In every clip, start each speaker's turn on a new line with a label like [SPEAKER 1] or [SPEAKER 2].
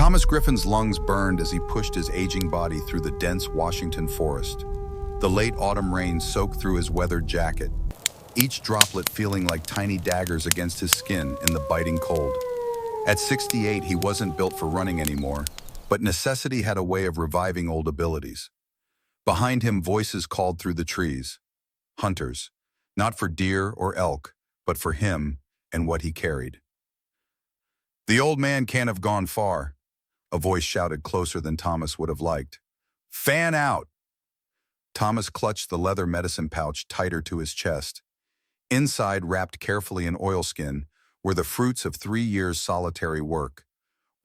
[SPEAKER 1] Thomas Griffin's lungs burned as he pushed his aging body through the dense Washington forest. The late autumn rain soaked through his weathered jacket, each droplet feeling like tiny daggers against his skin in the biting cold. At 68, he wasn't built for running anymore, but necessity had a way of reviving old abilities. Behind him, voices called through the trees. Hunters, not for deer or elk, but for him and what he carried. "The old man can't have gone far," a voice shouted closer than Thomas would have liked. "Fan out!" Thomas clutched the leather medicine pouch tighter to his chest. Inside, wrapped carefully in oilskin, were the fruits of 3 years' solitary work.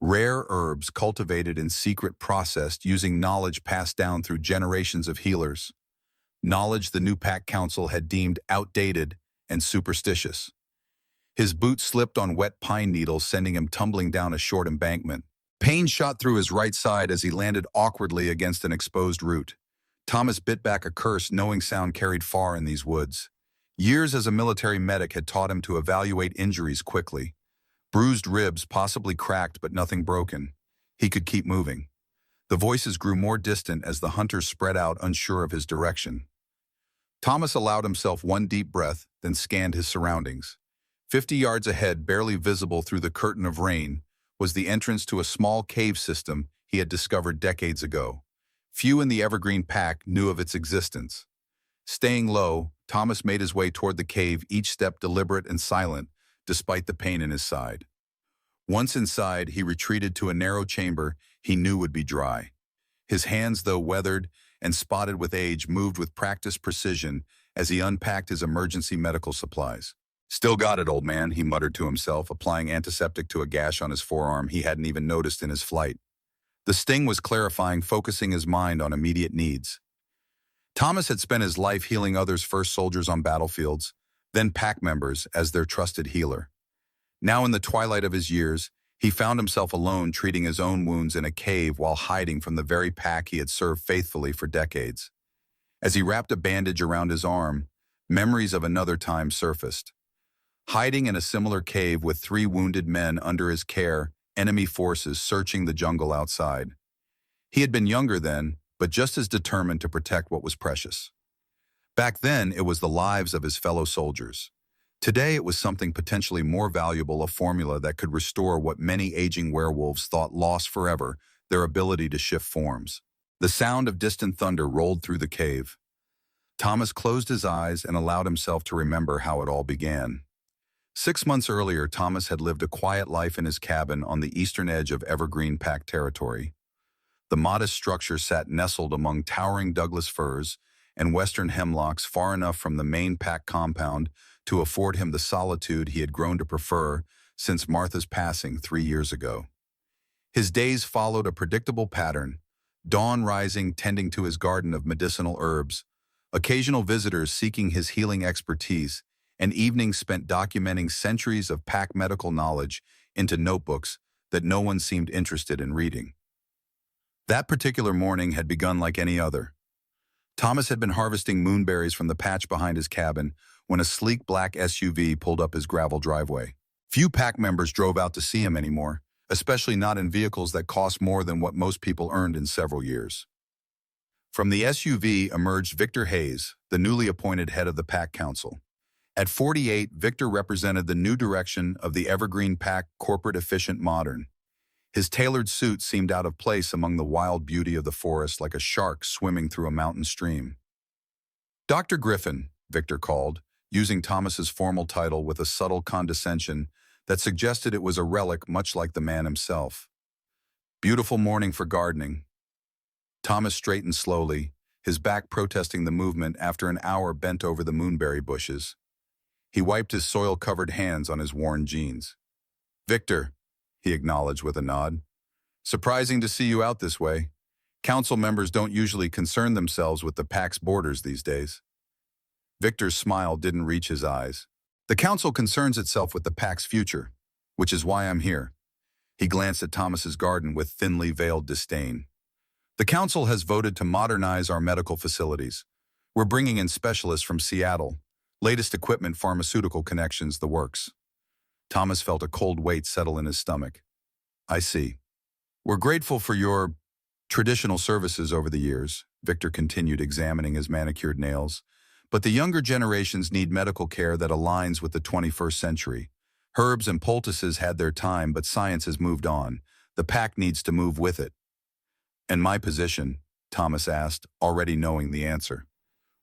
[SPEAKER 1] Rare herbs cultivated in secret, processed using knowledge passed down through generations of healers. Knowledge the new Pack Council had deemed outdated and superstitious. His boot slipped on wet pine needles, sending him tumbling down a short embankment. Pain shot through his right side as he landed awkwardly against an exposed root. Thomas bit back a curse, knowing sound carried far in these woods. Years as a military medic had taught him to evaluate injuries quickly. Bruised ribs, possibly cracked, but nothing broken. He could keep moving. The voices grew more distant as the hunters spread out, unsure of his direction. Thomas allowed himself one deep breath, then scanned his surroundings. 50 yards ahead, barely visible through the curtain of rain, was the entrance to a small cave system he had discovered decades ago. Few in the Evergreen Pack knew of its existence. Staying low, Thomas made his way toward the cave, each step deliberate and silent, despite the pain in his side. Once inside, he retreated to a narrow chamber he knew would be dry. His hands, though weathered and spotted with age, moved with practiced precision as he unpacked his emergency medical supplies. "Still got it, old man," he muttered to himself, applying antiseptic to a gash on his forearm he hadn't even noticed in his flight. The sting was clarifying, focusing his mind on immediate needs. Thomas had spent his life healing others, first soldiers on battlefields, then Pack members, as their trusted healer. Now, in the twilight of his years, he found himself alone, treating his own wounds in a cave while hiding from the very Pack he had served faithfully for decades. As he wrapped a bandage around his arm, memories of another time surfaced. Hiding in a similar cave with 3 wounded men under his care, enemy forces searching the jungle outside. He had been younger then, but just as determined to protect what was precious. Back then, it was the lives of his fellow soldiers. Today, it was something potentially more valuable, a formula that could restore what many aging werewolves thought lost forever, their ability to shift forms. The sound of distant thunder rolled through the cave. Thomas closed his eyes and allowed himself to remember how it all began. 6 months earlier, Thomas had lived a quiet life in his cabin on the eastern edge of Evergreen Pack territory. The modest structure sat nestled among towering Douglas firs and western hemlocks, far enough from the main Pack compound to afford him the solitude he had grown to prefer since Martha's passing 3 years ago. His days followed a predictable pattern: dawn rising, tending to his garden of medicinal herbs, occasional visitors seeking his healing expertise, and evenings spent documenting centuries of Pack medical knowledge into notebooks that no one seemed interested in reading. That particular morning had begun like any other. Thomas had been harvesting moonberries from the patch behind his cabin when a sleek black SUV pulled up his gravel driveway. Few Pack members drove out to see him anymore, especially not in vehicles that cost more than what most people earned in several years. From the SUV emerged Victor Hayes, the newly appointed head of the Pack Council. At 48, Victor represented the new direction of the Evergreen Pack, corporate, efficient, modern. His tailored suit seemed out of place among the wild beauty of the forest, like a shark swimming through a mountain stream. "Dr. Griffin," Victor called, using Thomas's formal title with a subtle condescension that suggested it was a relic much like the man himself. "Beautiful morning for gardening." Thomas straightened slowly, his back protesting the movement after an hour bent over the moonberry bushes. He wiped his soil-covered hands on his worn jeans. "Victor," he acknowledged with a nod. "Surprising to see you out this way. Council members don't usually concern themselves with the Pack's borders these days." Victor's smile didn't reach his eyes. "The Council concerns itself with the Pack's future, which is why I'm here." He glanced at Thomas's garden with thinly veiled disdain. "The Council has voted to modernize our medical facilities. We're bringing in specialists from Seattle, latest equipment, pharmaceutical connections, the works." Thomas felt a cold weight settle in his stomach. "I see. We're grateful for your traditional services over the years, Victor continued, examining his manicured nails. But the younger generations need medical care that aligns with the 21st century. Herbs and poultices had their time, but science has moved on. The pack needs to move with it. And my position, Thomas asked, already knowing the answer.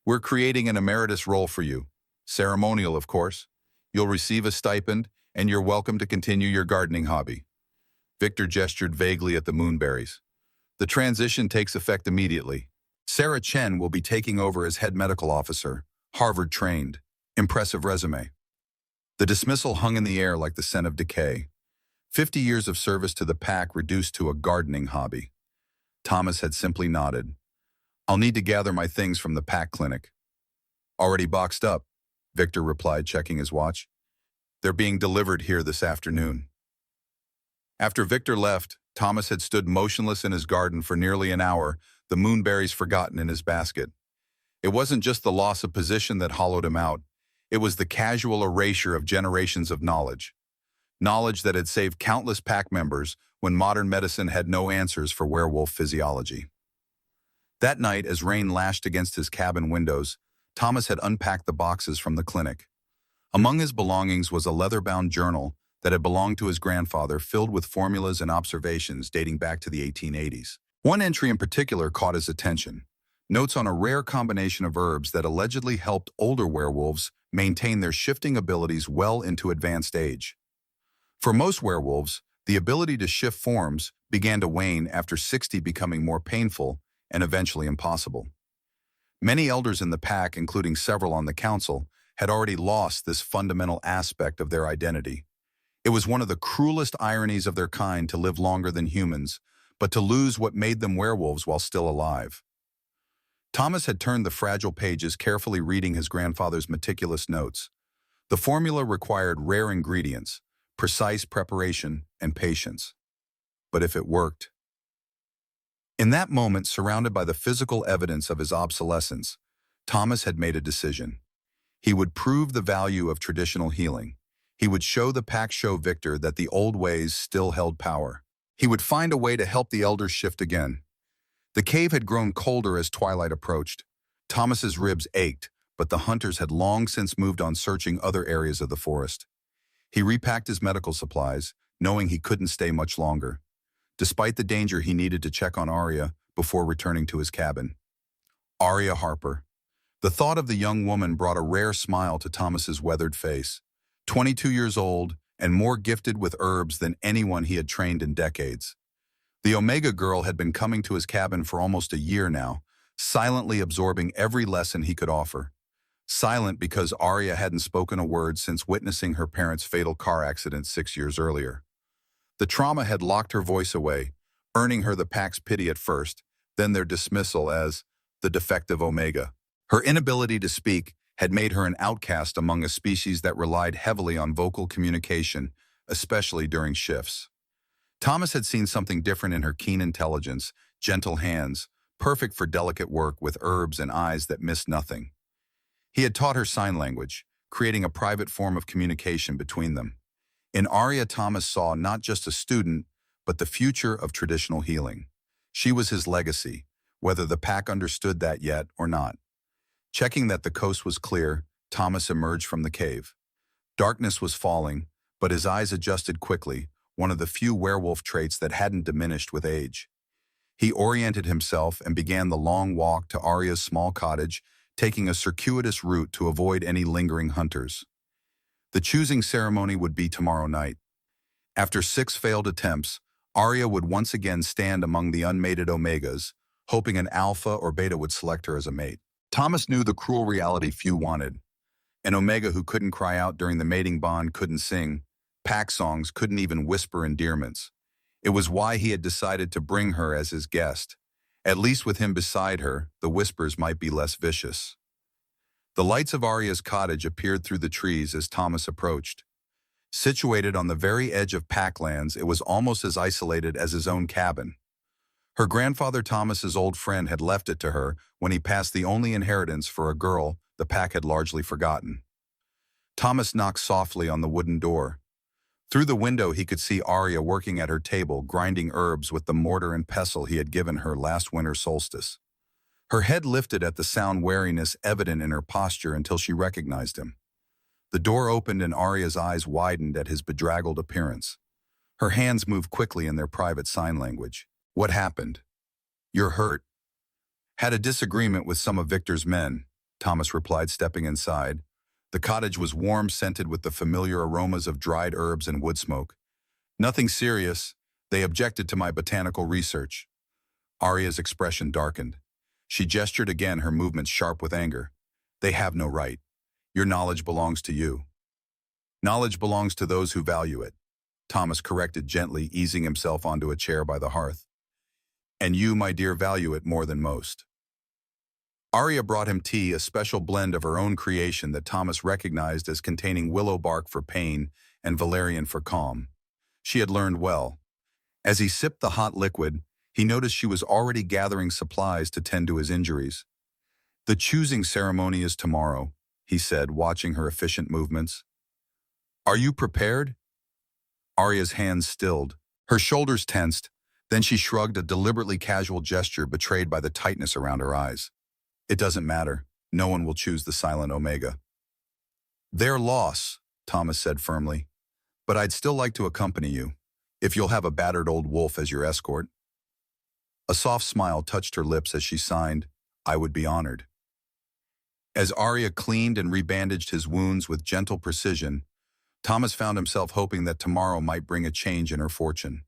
[SPEAKER 1] We're creating an emeritus role for you. Ceremonial, of course. You'll receive a stipend, and you're welcome to continue your gardening hobby. Victor gestured vaguely at the moonberries. The transition takes effect immediately. Sarah Chen will be taking over as head medical officer, Harvard-trained. Impressive resume. The dismissal hung in the air like the scent of decay. 50 years of service to the pack reduced to a gardening hobby. Thomas had simply nodded. I'll need to gather my things from the pack clinic. Already boxed up, Victor replied, checking his watch. They're being delivered here this afternoon. After Victor left, Thomas had stood motionless in his garden for nearly an hour, the moonberries forgotten in his basket. It wasn't just the loss of position that hollowed him out. It was the casual erasure of generations of knowledge. Knowledge that had saved countless pack members when modern medicine had no answers for werewolf physiology. That night, as rain lashed against his cabin windows, Thomas had unpacked the boxes from the clinic. Among his belongings was a leather-bound journal that had belonged to his grandfather, filled with formulas and observations dating back to the 1880s. One entry in particular caught his attention. Notes on a rare combination of herbs that allegedly helped older werewolves maintain their shifting abilities well into advanced age. For most werewolves, the ability to shift forms began to wane after 60, becoming more painful and eventually impossible. Many elders in the pack, including several on the council, had already lost this fundamental aspect of their identity. It was one of the cruelest ironies of their kind to live longer than humans, but to lose what made them werewolves while still alive. Thomas had turned the fragile pages, carefully reading his grandfather's meticulous notes. The formula required rare ingredients, precise preparation, and patience. But if it worked? In that moment, surrounded by the physical evidence of his obsolescence, Thomas had made a decision. He would prove the value of traditional healing. He would show Victor that the old ways still held power. He would find a way to help the elders shift again. The cave had grown colder as twilight approached. Thomas's ribs ached, but the hunters had long since moved on, searching other areas of the forest. He repacked his medical supplies, knowing he couldn't stay much longer. Despite the danger, he needed to check on Aria before returning to his cabin. Aria Harper. The thought of the young woman brought a rare smile to Thomas's weathered face. 22 years old and more gifted with herbs than anyone he had trained in decades. The Omega girl had been coming to his cabin for almost a year now, silently absorbing every lesson he could offer. Silent because Aria hadn't spoken a word since witnessing her parents' fatal car accident 6 years earlier. The trauma had locked her voice away, earning her the pack's pity at first, then their dismissal as the defective Omega. Her inability to speak had made her an outcast among a species that relied heavily on vocal communication, especially during shifts. Thomas had seen something different in her: keen intelligence, gentle hands, perfect for delicate work with herbs and eyes that missed nothing. He had taught her sign language, creating a private form of communication between them. In Aria, Thomas saw not just a student, but the future of traditional healing. She was his legacy, whether the pack understood that yet or not. Checking that the coast was clear, Thomas emerged from the cave. Darkness was falling, but his eyes adjusted quickly, one of the few werewolf traits that hadn't diminished with age. He oriented himself and began the long walk to Aria's small cottage, taking a circuitous route to avoid any lingering hunters. The choosing ceremony would be tomorrow night. After 6 failed attempts, Aria would once again stand among the unmated Omegas, hoping an Alpha or Beta would select her as a mate. Thomas knew the cruel reality few wanted. An Omega who couldn't cry out during the mating bond, couldn't sing pack songs, couldn't even whisper endearments. It was why he had decided to bring her as his guest. At least with him beside her, the whispers might be less vicious. The lights of Aria's cottage appeared through the trees as Thomas approached. Situated on the very edge of packlands, it was almost as isolated as his own cabin. Her grandfather Thomas's old friend had left it to her when he passed the only inheritance for a girl the pack had largely forgotten. Thomas knocked softly on the wooden door. Through the window, he could see Aria working at her table, grinding herbs with the mortar and pestle he had given her last winter solstice. Her head lifted at the sound, wariness evident in her posture until she recognized him. The door opened and Aria's eyes widened at his bedraggled appearance. Her hands moved quickly in their private sign language. What happened? You're hurt. Had a disagreement with some of Victor's men, Thomas replied, stepping inside. The cottage was warm, scented with the familiar aromas of dried herbs and wood smoke. Nothing serious. They objected to my botanical research. Aria's expression darkened. She gestured again, her movements sharp with anger. They have no right. Your knowledge belongs to you. Knowledge belongs to those who value it, Thomas corrected gently, easing himself onto a chair by the hearth. And you, my dear, value it more than most. Aria brought him tea, a special blend of her own creation that Thomas recognized as containing willow bark for pain and valerian for calm. She had learned well. As he sipped the hot liquid, he noticed she was already gathering supplies to tend to his injuries. The choosing ceremony is tomorrow, he said, watching her efficient movements. Are you prepared? Aria's hands stilled, her shoulders tensed, then she shrugged, a deliberately casual gesture betrayed by the tightness around her eyes. It doesn't matter. No one will choose the silent Omega. Their loss, Thomas said firmly. But I'd still like to accompany you, if you'll have a battered old wolf as your escort. A soft smile touched her lips as she signed, I would be honored. As Aria cleaned and rebandaged his wounds with gentle precision, Thomas found himself hoping that tomorrow might bring a change in her fortune.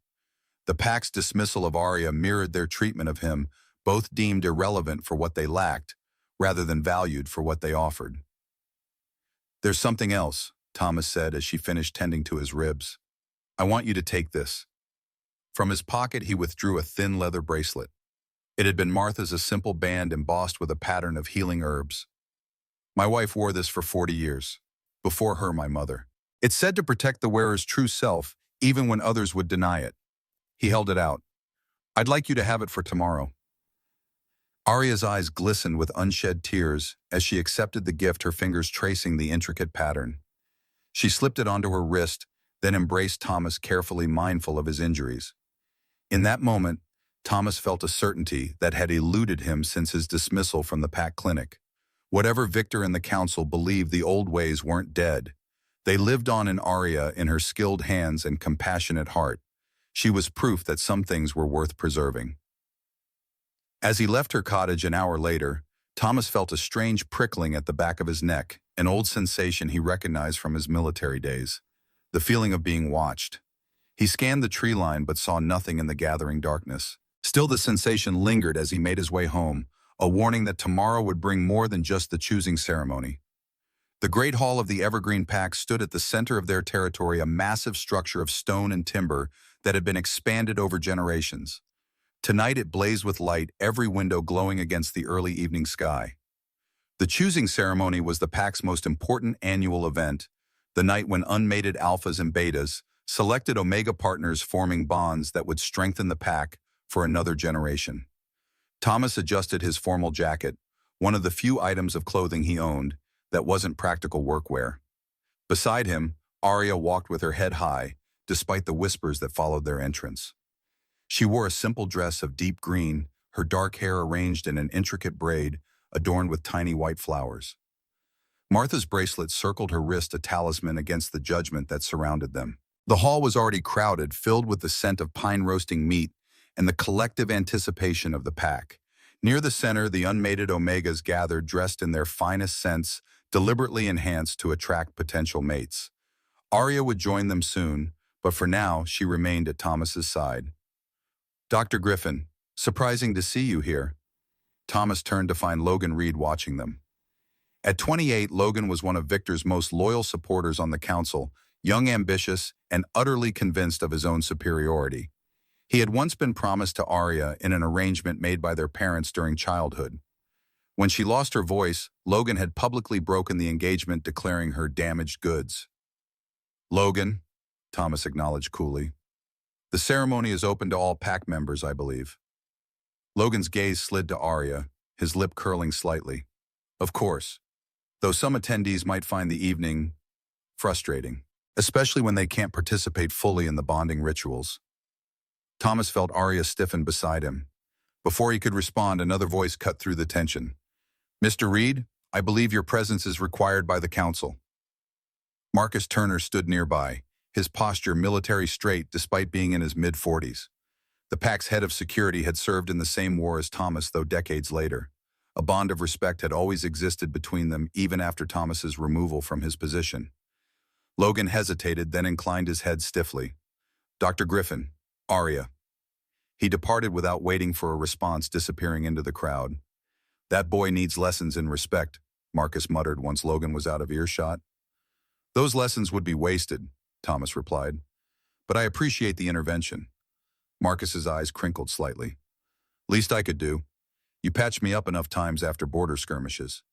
[SPEAKER 1] The pack's dismissal of Aria mirrored their treatment of him, both deemed irrelevant for what they lacked, rather than valued for what they offered. There's something else, Thomas said as she finished tending to his ribs. I want you to take this. From his pocket, he withdrew a thin leather bracelet. It had been Martha's, a simple band embossed with a pattern of healing herbs. My wife wore this for 40 years. Before her, my mother. It's said to protect the wearer's true self, even when others would deny it. He held it out. I'd like you to have it for tomorrow. Aria's eyes glistened with unshed tears as she accepted the gift, her fingers tracing the intricate pattern. She slipped it onto her wrist, then embraced Thomas, carefully mindful of his injuries. In that moment, Thomas felt a certainty that had eluded him since his dismissal from the Pack Clinic. Whatever Victor and the Council believed, the old ways weren't dead. They lived on in Aria, in her skilled hands and compassionate heart. She was proof that some things were worth preserving. As he left her cottage an hour later, Thomas felt a strange prickling at the back of his neck, an old sensation he recognized from his military days. The feeling of being watched. He scanned the tree line but saw nothing in the gathering darkness. Still, the sensation lingered as he made his way home, a warning that tomorrow would bring more than just the choosing ceremony. The great hall of the Evergreen Pack stood at the center of their territory, a massive structure of stone and timber that had been expanded over generations. Tonight it blazed with light, every window glowing against the early evening sky. The choosing ceremony was the Pack's most important annual event, the night when unmated alphas and betas selected Omega partners, forming bonds that would strengthen the Pack for another generation. Thomas adjusted his formal jacket, one of the few items of clothing he owned that wasn't practical workwear. Beside him, Aria walked with her head high, despite the whispers that followed their entrance. She wore a simple dress of deep green, her dark hair arranged in an intricate braid adorned with tiny white flowers. Martha's bracelet circled her wrist, a talisman against the judgment that surrounded them. The hall was already crowded, filled with the scent of pine roasting meat and the collective anticipation of the Pack. Near the center, the unmated Omegas gathered, dressed in their finest scents, deliberately enhanced to attract potential mates. Aria would join them soon, but for now, she remained at Thomas's side. Dr. Griffin, surprising to see you here. Thomas turned to find Logan Reed watching them. At 28, Logan was one of Victor's most loyal supporters on the council, young, ambitious, and utterly convinced of his own superiority. He had once been promised to Aria in an arrangement made by their parents during childhood. When she lost her voice, Logan had publicly broken the engagement, declaring her damaged goods. Logan, Thomas acknowledged coolly. The ceremony is open to all Pack members, I believe. Logan's gaze slid to Aria, his lip curling slightly. Of course, though some attendees might find the evening frustrating. especially when they can't participate fully in the bonding rituals. Thomas felt Aria stiffen beside him. Before he could respond, another voice cut through the tension. "Mr. Reed, I believe your presence is required by the council." Marcus Turner stood nearby, his posture military straight despite being in his mid-40s. The pack's head of security had served in the same war as Thomas, though decades later. A bond of respect had always existed between them, even after Thomas's removal from his position. Logan hesitated, then inclined his head stiffly. "Dr. Griffin, Aria." He departed without waiting for a response, disappearing into the crowd. "That boy needs lessons in respect," Marcus muttered once Logan was out of earshot. "Those lessons would be wasted," Thomas replied. "But I appreciate the intervention." Marcus's eyes crinkled slightly. "Least I could do. You patched me up enough times after border skirmishes."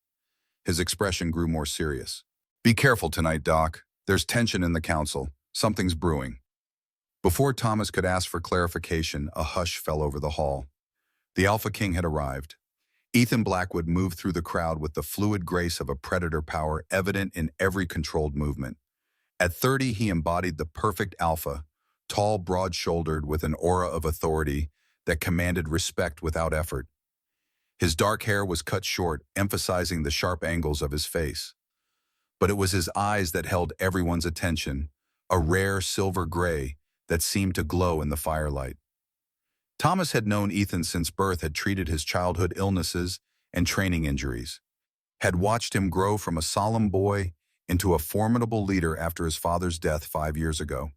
[SPEAKER 1] His expression grew more serious. "Be careful tonight, Doc. There's tension in the council. Something's brewing." Before Thomas could ask for clarification, a hush fell over the hall. The Alpha King had arrived. Ethan Blackwood moved through the crowd with the fluid grace of a predator power evident in every controlled movement. At 30, he embodied the perfect alpha, tall, broad-shouldered, with an aura of authority that commanded respect without effort. His dark hair was cut short, emphasizing the sharp angles of his face. But it was his eyes that held everyone's attention, a rare silver gray that seemed to glow in the firelight. Thomas had known Ethan since birth, had treated his childhood illnesses and training injuries, had watched him grow from a solemn boy into a formidable leader after his father's death 5 years ago.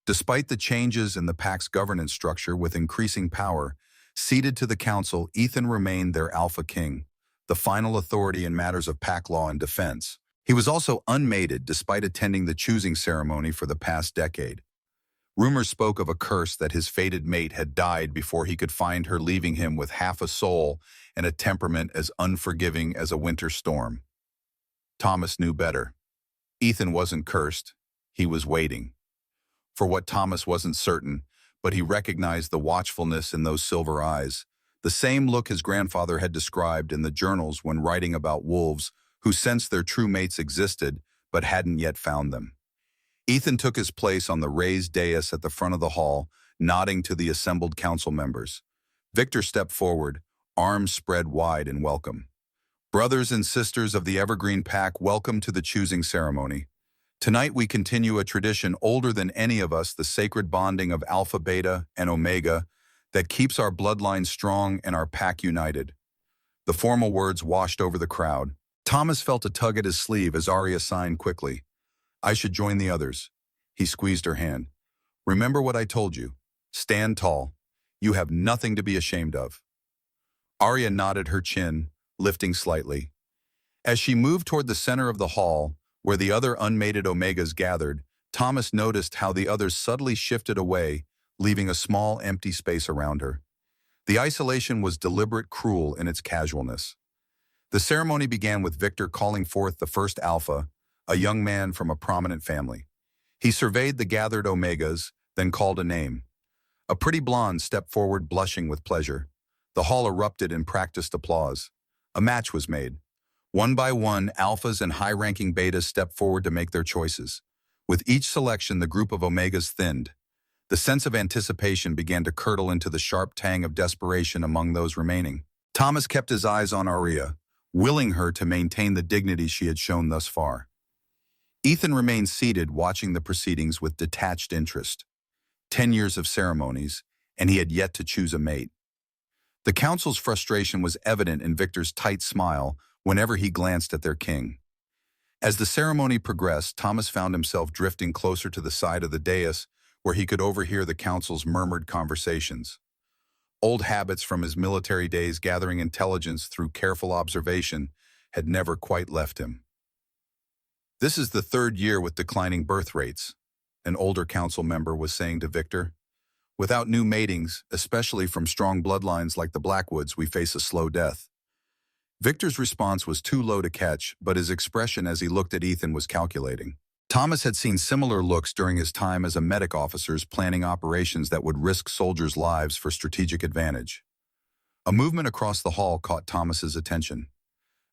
[SPEAKER 1] Despite the changes in the pack's governance structure with increasing power, ceded to the council, Ethan remained their Alpha King, the final authority in matters of pack law and defense. He was also unmated despite attending the choosing ceremony for the past decade. Rumors spoke of a curse that his fated mate had died before he could find her, leaving him with half a soul and a temperament as unforgiving as a winter storm. Thomas knew better. Ethan wasn't cursed. He was waiting. For what Thomas wasn't certain, but he recognized the watchfulness in those silver eyes, the same look his grandfather had described in the journals when writing about wolves who sensed their true mates existed but hadn't yet found them. Ethan took his place on the raised dais at the front of the hall, nodding to the assembled council members. Victor stepped forward, arms spread wide in welcome. "Brothers and sisters of the Evergreen Pack, welcome to the choosing ceremony. Tonight we continue a tradition older than any of us, the sacred bonding of Alpha, Beta, and Omega that keeps our bloodline strong and our pack united." The formal words washed over the crowd. Thomas felt a tug at his sleeve as Aria signed quickly. "I should join the others." He squeezed her hand. "Remember what I told you. Stand tall. You have nothing to be ashamed of." Aria nodded, her chin lifting slightly. As she moved toward the center of the hall, where the other unmated Omegas gathered, Thomas noticed how the others subtly shifted away, leaving a small, empty space around her. The isolation was deliberate, cruel in its casualness. The ceremony began with Victor calling forth the first Alpha, a young man from a prominent family. He surveyed the gathered Omegas, then called a name. A pretty blonde stepped forward, blushing with pleasure. The hall erupted in practiced applause. A match was made. One by one, Alphas and high-ranking Betas stepped forward to make their choices. With each selection, the group of Omegas thinned. The sense of anticipation began to curdle into the sharp tang of desperation among those remaining. Thomas kept his eyes on Aria, willing her to maintain the dignity she had shown thus far. Ethan remained seated, watching the proceedings with detached interest. 10 years of ceremonies, and he had yet to choose a mate. The council's frustration was evident in Victor's tight smile whenever he glanced at their king. As the ceremony progressed, Thomas found himself drifting closer to the side of the dais where he could overhear the council's murmured conversations. Old habits from his military days, gathering intelligence through careful observation, had never quite left him. "This is the 3rd year with declining birth rates," an older council member was saying to Victor. "Without new matings, especially from strong bloodlines like the Blackwoods, we face a slow death." Victor's response was too low to catch, but his expression as he looked at Ethan was calculating. Thomas had seen similar looks during his time as a medic officer planning operations that would risk soldiers' lives for strategic advantage. A movement across the hall caught Thomas's attention.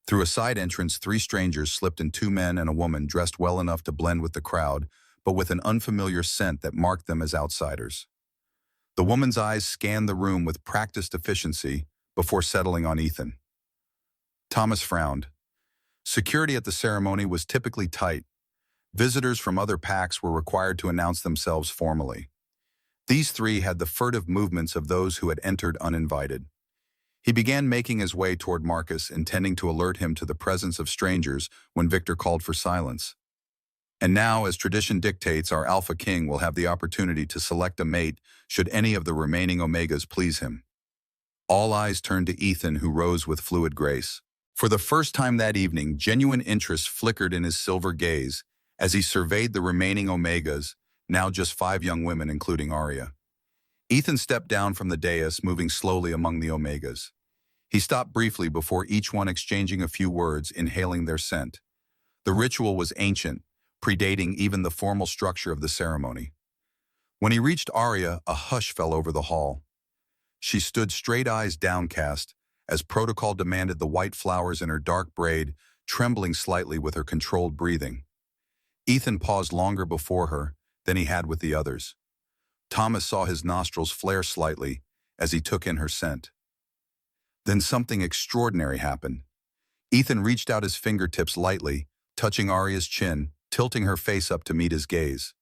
[SPEAKER 1] Through a side entrance, 3 strangers slipped in, 2 men and a woman dressed well enough to blend with the crowd, but with an unfamiliar scent that marked them as outsiders. The woman's eyes scanned the room with practiced efficiency before settling on Ethan. Thomas frowned. Security at the ceremony was typically tight. Visitors from other packs were required to announce themselves formally. These three had the furtive movements of those who had entered uninvited. He began making his way toward Marcus, intending to alert him to the presence of strangers when Victor called for silence. And now, as tradition dictates, our Alpha King will have the opportunity to select a mate should any of the remaining Omegas please him. All eyes turned to Ethan, who rose with fluid grace. For the first time that evening, genuine interest flickered in his silver gaze as he surveyed the remaining Omegas, now just 5 young women including Aria. Ethan stepped down from the dais, moving slowly among the Omegas. He stopped briefly before each one exchanging a few words, inhaling their scent. The ritual was ancient, predating even the formal structure of the ceremony. When he reached Aria, a hush fell over the hall. She stood, straight eyes downcast, as protocol demanded, the white flowers in her dark braid trembling slightly with her controlled breathing. Ethan paused longer before her than he had with the others. Thomas saw his nostrils flare slightly as he took in her scent. Then something extraordinary happened. Ethan reached out his fingertips lightly, touching Aria's chin, tilting her face up to meet his gaze.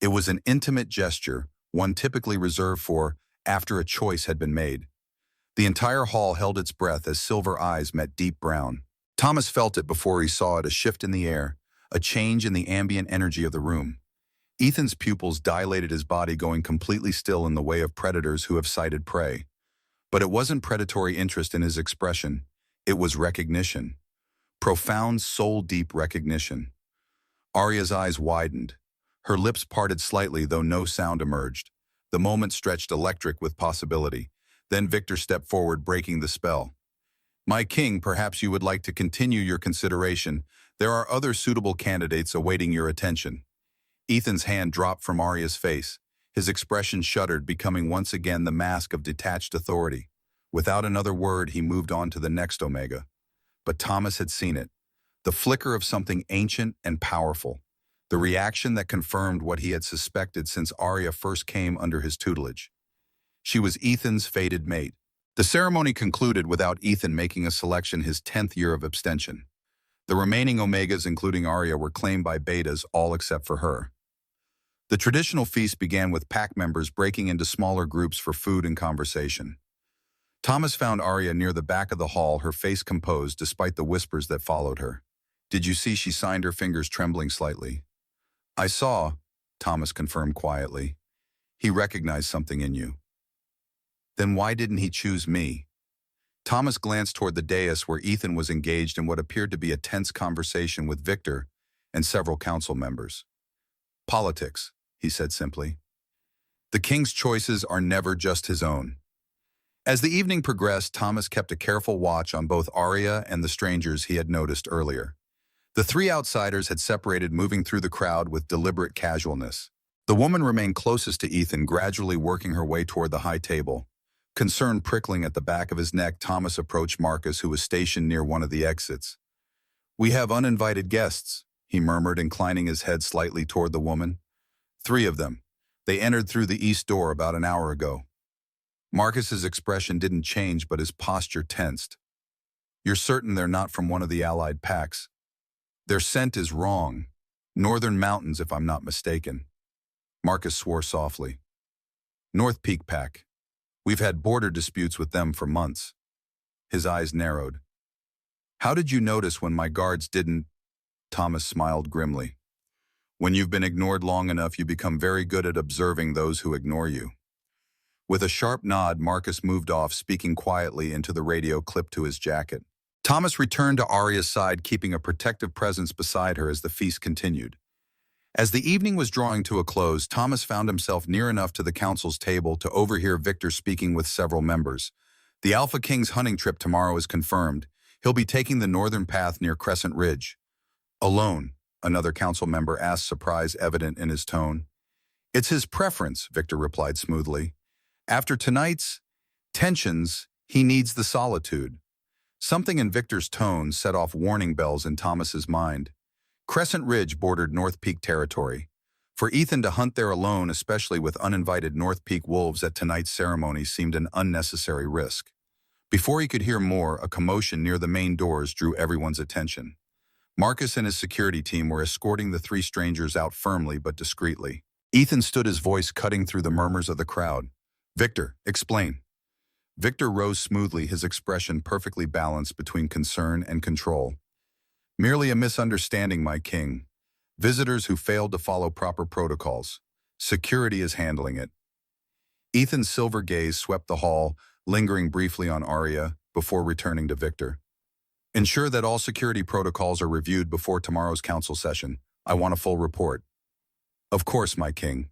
[SPEAKER 1] It was an intimate gesture, one typically reserved for after a choice had been made. The entire hall held its breath as silver eyes met deep brown. Thomas felt it before he saw it, a shift in the air, a change in the ambient energy of the room. Ethan's pupils dilated, his body going completely still in the way of predators who have sighted prey. But it wasn't predatory interest in his expression, it was recognition. Profound, soul-deep recognition. Aria's eyes widened. Her lips parted slightly, though no sound emerged. The moment stretched electric with possibility. Then Victor stepped forward, breaking the spell. "My king, perhaps you would like to continue your consideration. There are other suitable candidates awaiting your attention." Ethan's hand dropped from Aria's face. His expression shuddered, becoming once again the mask of detached authority. Without another word, he moved on to the next Omega. But Thomas had seen it. The flicker of something ancient and powerful. The reaction that confirmed what he had suspected since Aria first came under his tutelage. She was Ethan's fated mate. The ceremony concluded without Ethan making a selection, his 10th year of abstention. The remaining Omegas, including Aria, were claimed by Betas, all except for her. The traditional feast began with pack members breaking into smaller groups for food and conversation. Thomas found Aria near the back of the hall, her face composed despite the whispers that followed her. "Did you see?" She signed, her fingers trembling slightly. "I saw," Thomas confirmed quietly. "He recognized something in you." "Then why didn't he choose me?" Thomas glanced toward the dais where Ethan was engaged in what appeared to be a tense conversation with Victor and several council members. "Politics," he said simply. "The king's choices are never just his own." As the evening progressed, Thomas kept a careful watch on both Aria and the strangers he had noticed earlier. The 3 outsiders had separated, moving through the crowd with deliberate casualness. The woman remained closest to Ethan, gradually working her way toward the high table. Concern prickling at the back of his neck, Thomas approached Marcus, who was stationed near one of the exits. "We have uninvited guests," he murmured, inclining his head slightly toward the woman. "3 of them. They entered through the east door about an hour ago." Marcus's expression didn't change, but his posture tensed. "You're certain they're not from one of the allied packs?" "Their scent is wrong. Northern Mountains, if I'm not mistaken." Marcus swore softly. "North Peak Pack. We've had border disputes with them for months." His eyes narrowed. "How did you notice when my guards didn't?" Thomas smiled grimly. "When you've been ignored long enough, you become very good at observing those who ignore you." With a sharp nod, Marcus moved off, speaking quietly into the radio clipped to his jacket. Thomas returned to Aria's side, keeping a protective presence beside her as the feast continued. As the evening was drawing to a close, Thomas found himself near enough to the council's table to overhear Victor speaking with several members. "The Alpha King's hunting trip tomorrow is confirmed. He'll be taking the northern path near Crescent Ridge." "Alone?" another council member asked, surprise evident in his tone. "It's his preference," Victor replied smoothly. "After tonight's tensions, he needs the solitude." Something in Victor's tone set off warning bells in Thomas's mind. Crescent Ridge bordered North Peak territory. For Ethan to hunt there alone, especially with uninvited North Peak wolves at tonight's ceremony, seemed an unnecessary risk. Before he could hear more, a commotion near the main doors drew everyone's attention. Marcus and his security team were escorting the three strangers out firmly but discreetly. Ethan stood, his voice cutting through the murmurs of the crowd. "Victor, explain." Victor rose smoothly, his expression perfectly balanced between concern and control. "Merely a misunderstanding, my king. Visitors who failed to follow proper protocols. Security is handling it." Ethan's silver gaze swept the hall, lingering briefly on Aria before returning to Victor. "Ensure that all security protocols are reviewed before tomorrow's council session. I want a full report." "Of course, my king."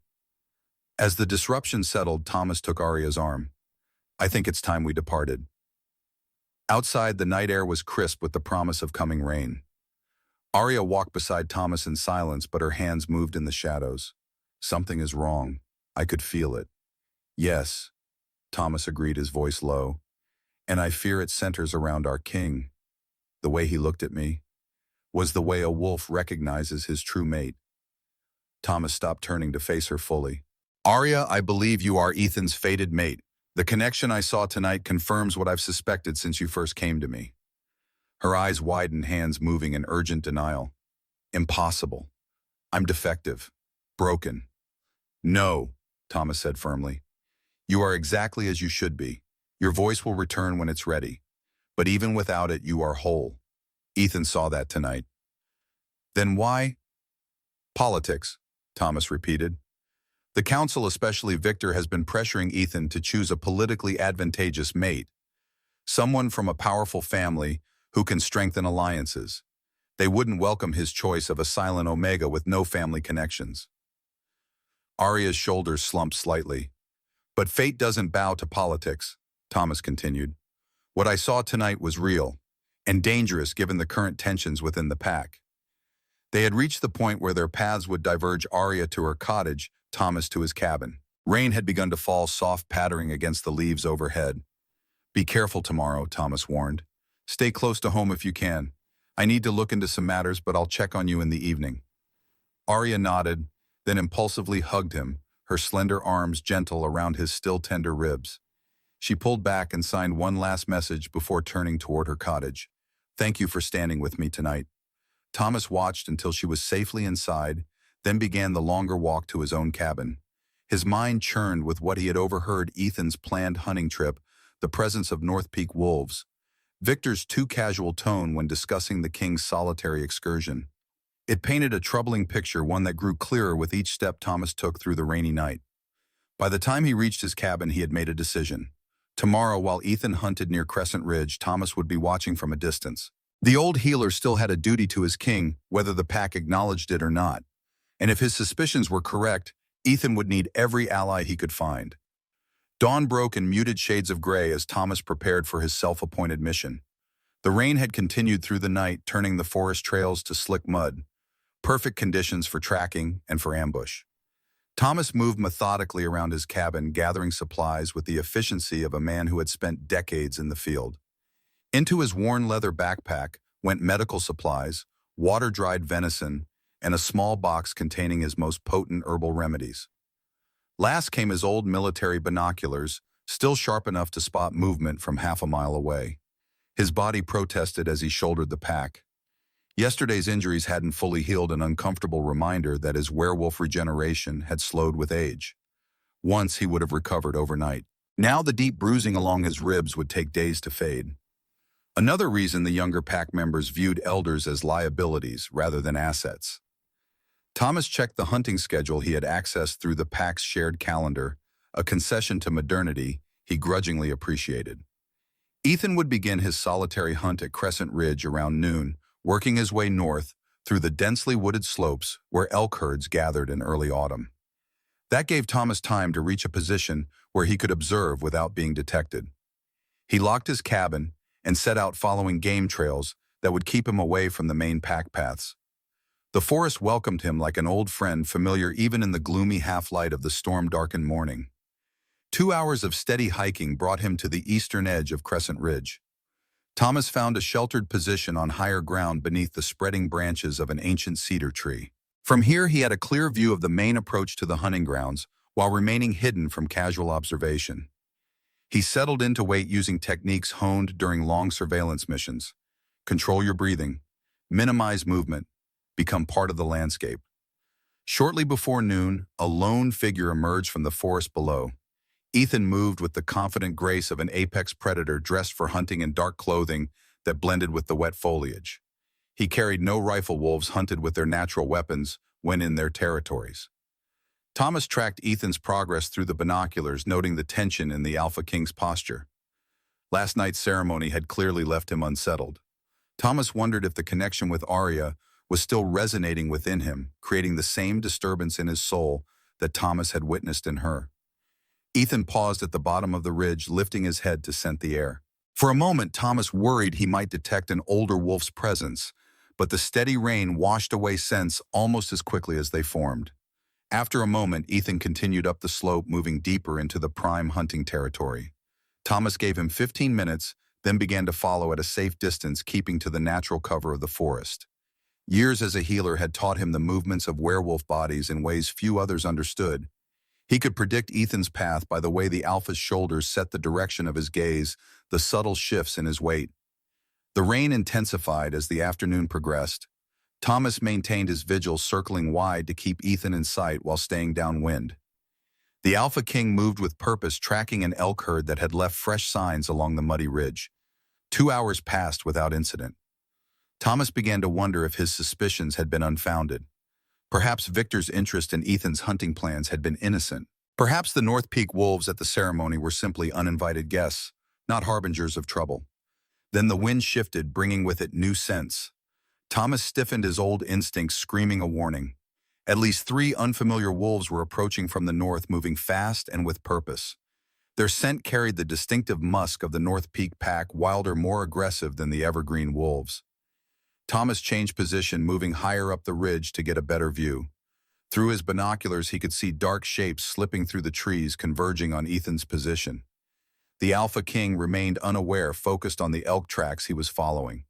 [SPEAKER 1] As the disruption settled, Thomas took Aria's arm. "I think it's time we departed." Outside, the night air was crisp with the promise of coming rain. Aria walked beside Thomas in silence, but her hands moved in the shadows. "Something is wrong. I could feel it." "Yes," Thomas agreed, his voice low. "And I fear it centers around our king. The way he looked at me was the way a wolf recognizes his true mate." Thomas stopped, turning to face her fully. "Aria, I believe you are Ethan's fated mate. The connection I saw tonight confirms what I've suspected since you first came to me." Her eyes widened, hands moving in urgent denial. "Impossible. I'm defective. Broken." "No," Thomas said firmly. "You are exactly as you should be. Your voice will return when it's ready. But even without it, you are whole. Ethan saw that tonight." "Then why?" "Politics," Thomas repeated. "The council, especially Victor, has been pressuring Ethan to choose a politically advantageous mate. Someone from a powerful family who can strengthen alliances. They wouldn't welcome his choice of a silent Omega with no family connections." Aria's shoulders slumped slightly. "But fate doesn't bow to politics," Thomas continued. "What I saw tonight was real, and dangerous given the current tensions within the pack." They had reached the point where their paths would diverge, Aria to her cottage, Thomas to his cabin. Rain had begun to fall, soft pattering against the leaves overhead. "Be careful tomorrow," Thomas warned. "Stay close to home if you can. I need to look into some matters, but I'll check on you in the evening." Aria nodded, then impulsively hugged him, her slender arms gentle around his still tender ribs. She pulled back and signed one last message before turning toward her cottage. "Thank you for standing with me tonight." Thomas watched until she was safely inside, then began the longer walk to his own cabin. His mind churned with what he had overheard: Ethan's planned hunting trip, the presence of North Peak wolves, Victor's too casual tone when discussing the king's solitary excursion. It painted a troubling picture, one that grew clearer with each step Thomas took through the rainy night. By the time he reached his cabin, he had made a decision. Tomorrow, while Ethan hunted near Crescent Ridge, Thomas would be watching from a distance. The old healer still had a duty to his king, whether the pack acknowledged it or not. And if his suspicions were correct, Ethan would need every ally he could find. Dawn broke in muted shades of gray as Thomas prepared for his self-appointed mission. The rain had continued through the night, turning the forest trails to slick mud. Perfect conditions for tracking and for ambush. Thomas moved methodically around his cabin, gathering supplies with the efficiency of a man who had spent decades in the field. Into his worn leather backpack went medical supplies, water-dried venison, and a small box containing his most potent herbal remedies. Last came his old military binoculars, still sharp enough to spot movement from half a mile away. His body protested as he shouldered the pack. Yesterday's injuries hadn't fully healed, an uncomfortable reminder that his werewolf regeneration had slowed with age. Once he would have recovered overnight. Now the deep bruising along his ribs would take days to fade. Another reason the younger pack members viewed elders as liabilities rather than assets. Thomas checked the hunting schedule he had accessed through the pack's shared calendar, a concession to modernity he grudgingly appreciated. Ethan would begin his solitary hunt at Crescent Ridge around noon, working his way north through the densely wooded slopes where elk herds gathered in early autumn. That gave Thomas time to reach a position where he could observe without being detected. He locked his cabin and set out following game trails that would keep him away from the main pack paths. The forest welcomed him like an old friend, familiar even in the gloomy half-light of the storm-darkened morning. 2 hours of steady hiking brought him to the eastern edge of Crescent Ridge. Thomas found a sheltered position on higher ground beneath the spreading branches of an ancient cedar tree. From here, he had a clear view of the main approach to the hunting grounds, while remaining hidden from casual observation. He settled in to wait using techniques honed during long surveillance missions. Control your breathing, minimize movement, become part of the landscape. Shortly before noon, a lone figure emerged from the forest below. Ethan moved with the confident grace of an apex predator dressed for hunting in dark clothing that blended with the wet foliage. He carried no rifle. Wolves hunted with their natural weapons when in their territories. Thomas tracked Ethan's progress through the binoculars, noting the tension in the Alpha King's posture. Last night's ceremony had clearly left him unsettled. Thomas wondered if the connection with Aria was still resonating within him, creating the same disturbance in his soul that Thomas had witnessed in her. Ethan paused at the bottom of the ridge, lifting his head to scent the air. For a moment, Thomas worried he might detect an older wolf's presence, but the steady rain washed away scents almost as quickly as they formed. After a moment, Ethan continued up the slope, moving deeper into the prime hunting territory. Thomas gave him 15 minutes, then began to follow at a safe distance, keeping to the natural cover of the forest. Years as a healer had taught him the movements of werewolf bodies in ways few others understood. He could predict Ethan's path by the way the alpha's shoulders set the direction of his gaze, the subtle shifts in his weight. The rain intensified as the afternoon progressed. Thomas maintained his vigil, circling wide to keep Ethan in sight while staying downwind. The Alpha King moved with purpose, tracking an elk herd that had left fresh signs along the muddy ridge. 2 hours passed without incident. Thomas began to wonder if his suspicions had been unfounded. Perhaps Victor's interest in Ethan's hunting plans had been innocent. Perhaps the North Peak wolves at the ceremony were simply uninvited guests, not harbingers of trouble. Then the wind shifted, bringing with it new scents. Thomas stiffened his old instincts, screaming a warning. At least 3 unfamiliar wolves were approaching from the north, moving fast and with purpose. Their scent carried the distinctive musk of the North Peak pack, wilder, more aggressive than the Evergreen wolves. Thomas changed position, moving higher up the ridge to get a better view. Through his binoculars, he could see dark shapes slipping through the trees, converging on Ethan's position. The Alpha King remained unaware, focused on the elk tracks he was following.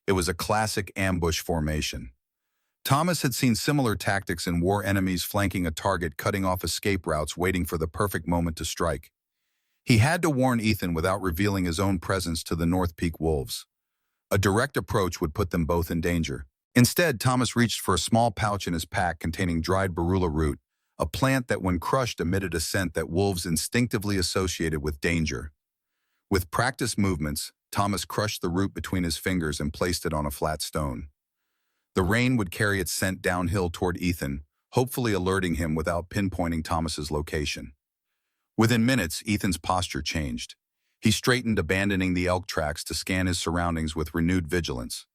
[SPEAKER 1] It was a classic ambush formation. Thomas had seen similar tactics in war: enemies flanking a target, cutting off escape routes, waiting for the perfect moment to strike. He had to warn Ethan without revealing his own presence to the North Peak wolves. A direct approach would put them both in danger. Instead, Thomas reached for a small pouch in his pack containing dried barula root, a plant that when crushed emitted a scent that wolves instinctively associated with danger. With practiced movements, Thomas crushed the root between his fingers and placed it on a flat stone. The rain would carry its scent downhill toward Ethan, hopefully alerting him without pinpointing Thomas's location. Within minutes, Ethan's posture changed. He straightened, abandoning the elk tracks to scan his surroundings with renewed vigilance.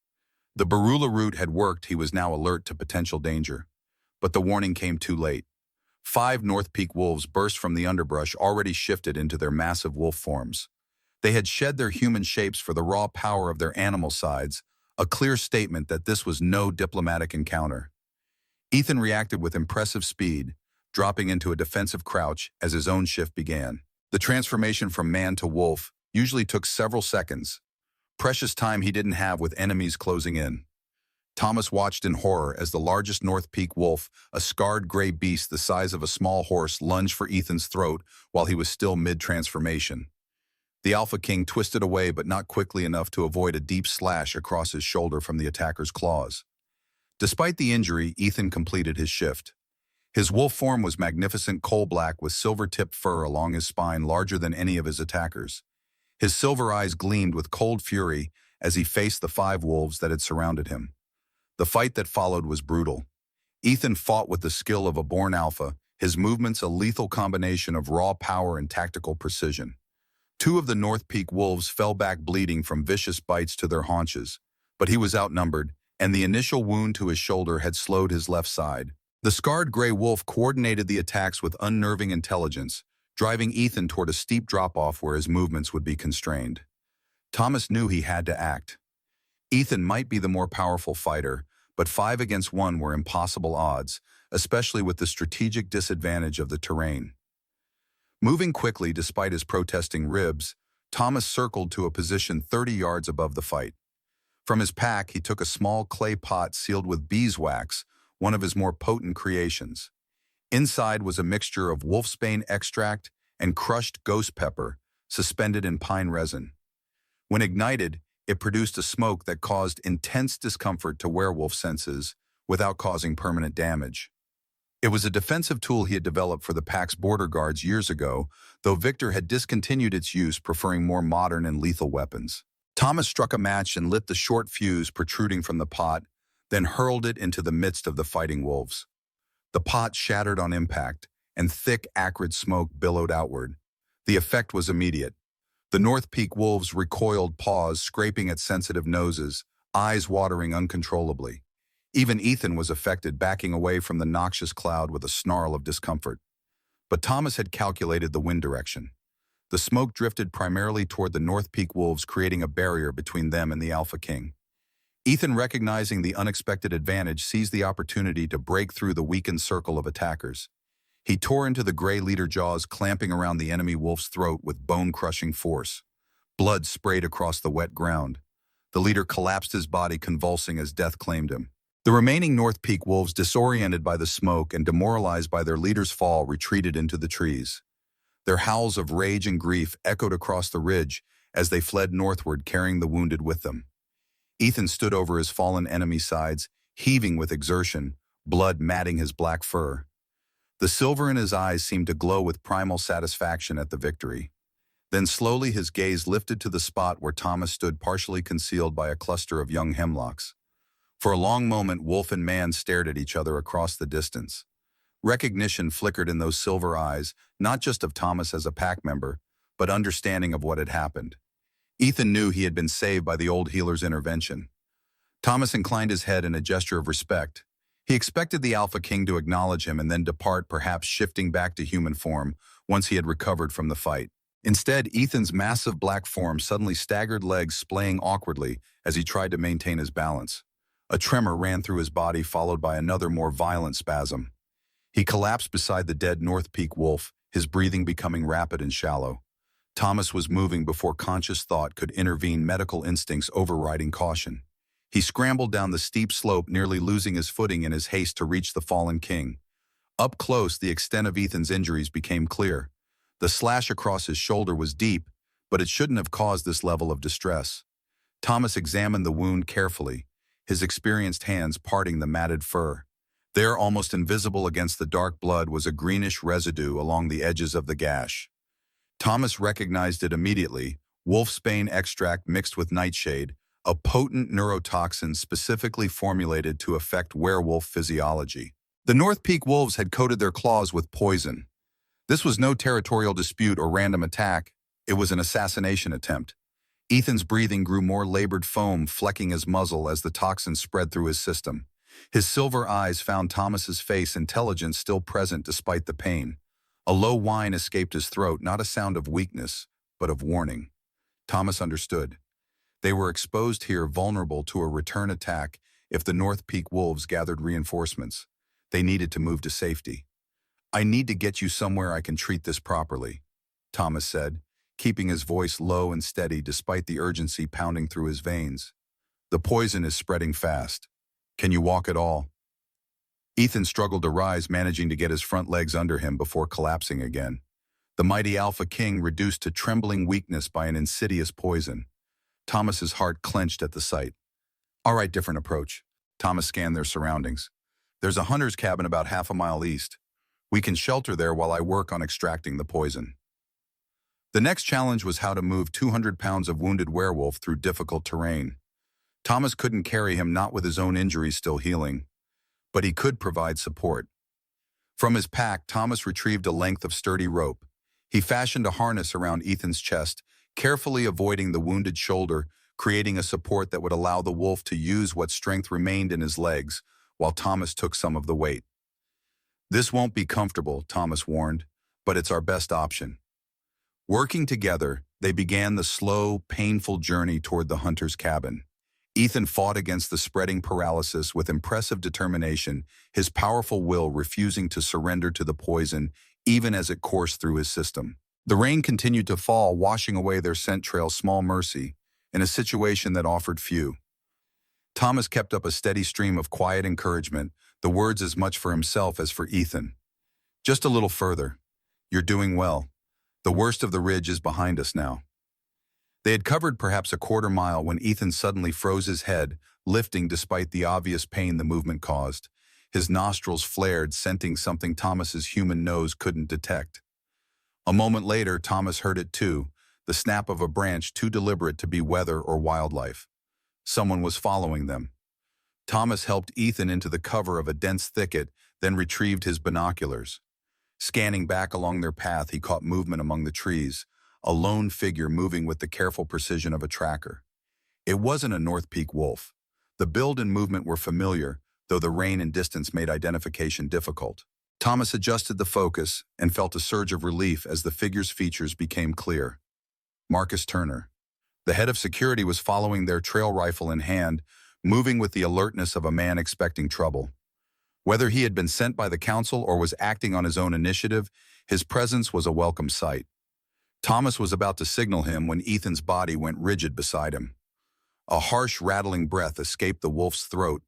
[SPEAKER 1] The barula root had worked. He was now alert to potential danger. But the warning came too late. 5 North Peak wolves burst from the underbrush, already shifted into their massive wolf forms. They had shed their human shapes for the raw power of their animal sides, a clear statement that this was no diplomatic encounter. Ethan reacted with impressive speed, dropping into a defensive crouch as his own shift began. The transformation from man to wolf usually took several seconds, precious time he didn't have with enemies closing in. Thomas watched in horror as the largest North Peak wolf, a scarred gray beast the size of a small horse, lunged for Ethan's throat while he was still mid-transformation. The Alpha King twisted away, but not quickly enough to avoid a deep slash across his shoulder from the attacker's claws. Despite the injury, Ethan completed his shift. His wolf form was magnificent, coal-black with silver-tipped fur along his spine, larger than any of his attackers. His silver eyes gleamed with cold fury as he faced the 5 wolves that had surrounded him. The fight that followed was brutal. Ethan fought with the skill of a born alpha, his movements a lethal combination of raw power and tactical precision. 2 of the North Peak wolves fell back bleeding from vicious bites to their haunches, but he was outnumbered, and the initial wound to his shoulder had slowed his left side. The scarred gray wolf coordinated the attacks with unnerving intelligence, driving Ethan toward a steep drop-off where his movements would be constrained. Thomas knew he had to act. Ethan might be the more powerful fighter, but 5 against 1 were impossible odds, especially with the strategic disadvantage of the terrain. Moving quickly despite his protesting ribs, Thomas circled to a position 30 yards above the fight. From his pack, he took a small clay pot sealed with beeswax, one of his more potent creations. Inside was a mixture of wolfsbane extract and crushed ghost pepper, suspended in pine resin. When ignited, it produced a smoke that caused intense discomfort to werewolf senses without causing permanent damage. It was a defensive tool he had developed for the pack's border guards years ago, though Victor had discontinued its use, preferring more modern and lethal weapons. Thomas struck a match and lit the short fuse protruding from the pot, then hurled it into the midst of the fighting wolves. The pot shattered on impact, and thick, acrid smoke billowed outward. The effect was immediate. The North Peak wolves recoiled, paws scraping at sensitive noses, eyes watering uncontrollably. Even Ethan was affected, backing away from the noxious cloud with a snarl of discomfort. But Thomas had calculated the wind direction. The smoke drifted primarily toward the North Peak wolves, creating a barrier between them and the Alpha King. Ethan, recognizing the unexpected advantage, seized the opportunity to break through the weakened circle of attackers. He tore into the gray leader jaws, clamping around the enemy wolf's throat with bone-crushing force. Blood sprayed across the wet ground. The leader collapsed, his body convulsing as death claimed him. The remaining North Peak wolves, disoriented by the smoke and demoralized by their leader's fall, retreated into the trees. Their howls of rage and grief echoed across the ridge as they fled northward, carrying the wounded with them. Ethan stood over his fallen enemy's sides, heaving with exertion, blood matting his black fur. The silver in his eyes seemed to glow with primal satisfaction at the victory. Then slowly his gaze lifted to the spot where Thomas stood, partially concealed by a cluster of young hemlocks. For a long moment, wolf and man stared at each other across the distance. Recognition flickered in those silver eyes, not just of Thomas as a pack member, but understanding of what had happened. Ethan knew he had been saved by the old healer's intervention. Thomas inclined his head in a gesture of respect. He expected the Alpha King to acknowledge him and then depart, perhaps shifting back to human form once he had recovered from the fight. Instead, Ethan's massive black form suddenly staggered, legs splaying awkwardly as he tried to maintain his balance. A tremor ran through his body, followed by another, more violent spasm. He collapsed beside the dead North Peak wolf, his breathing becoming rapid and shallow. Thomas was moving before conscious thought could intervene, medical instincts overriding caution. He scrambled down the steep slope, nearly losing his footing in his haste to reach the fallen king. Up close, the extent of Ethan's injuries became clear. The slash across his shoulder was deep, but it shouldn't have caused this level of distress. Thomas examined the wound carefully, his experienced hands parting the matted fur. There, almost invisible against the dark blood, was a greenish residue along the edges of the gash. Thomas recognized it immediately: wolfsbane extract mixed with nightshade, a potent neurotoxin specifically formulated to affect werewolf physiology. The North Peak wolves had coated their claws with poison. This was no territorial dispute or random attack. It was an assassination attempt. Ethan's breathing grew more labored, foam flecking his muzzle as the toxin spread through his system. His silver eyes found Thomas's face, intelligence still present despite the pain. A low whine escaped his throat, not a sound of weakness, but of warning. Thomas understood. They were exposed here, vulnerable to a return attack if the North Peak wolves gathered reinforcements. They needed to move to safety. "I need to get you somewhere I can treat this properly," Thomas said, keeping his voice low and steady despite the urgency pounding through his veins. "The poison is spreading fast. Can you walk at all?" Ethan struggled to rise, managing to get his front legs under him before collapsing again. The mighty Alpha King reduced to trembling weakness by an insidious poison. Thomas's heart clenched at the sight. "All right, different approach." Thomas scanned their surroundings. "There's a hunter's cabin about half a mile east. We can shelter there while I work on extracting the poison." The next challenge was how to move 200 pounds of wounded werewolf through difficult terrain. Thomas couldn't carry him, not with his own injuries still healing, but he could provide support. From his pack, Thomas retrieved a length of sturdy rope. He fashioned a harness around Ethan's chest, carefully avoiding the wounded shoulder, creating a support that would allow the wolf to use what strength remained in his legs, while Thomas took some of the weight. "This won't be comfortable," Thomas warned, "but it's our best option." Working together, they began the slow, painful journey toward the hunter's cabin. Ethan fought against the spreading paralysis with impressive determination, his powerful will refusing to surrender to the poison even as it coursed through his system. The rain continued to fall, washing away their scent trail, small mercy, in a situation that offered few. Thomas kept up a steady stream of quiet encouragement, the words as much for himself as for Ethan. Just a little further. You're doing well. The worst of the ridge is behind us now. They had covered perhaps a quarter mile when Ethan suddenly froze his head, lifting despite the obvious pain the movement caused. His nostrils flared, scenting something Thomas's human nose couldn't detect. A moment later, Thomas heard it too, the snap of a branch too deliberate to be weather or wildlife. Someone was following them. Thomas helped Ethan into the cover of a dense thicket, then retrieved his binoculars. Scanning back along their path, he caught movement among the trees, a lone figure moving with the careful precision of a tracker. It wasn't a North Peak wolf. The build and movement were familiar, though the rain and distance made identification difficult. Thomas adjusted the focus and felt a surge of relief as the figure's features became clear. Marcus Turner. The head of security was following their trail rifle in hand, moving with the alertness of a man expecting trouble. Whether he had been sent by the council or was acting on his own initiative, his presence was a welcome sight. Thomas was about to signal him when Ethan's body went rigid beside him. A harsh, rattling breath escaped the wolf's throat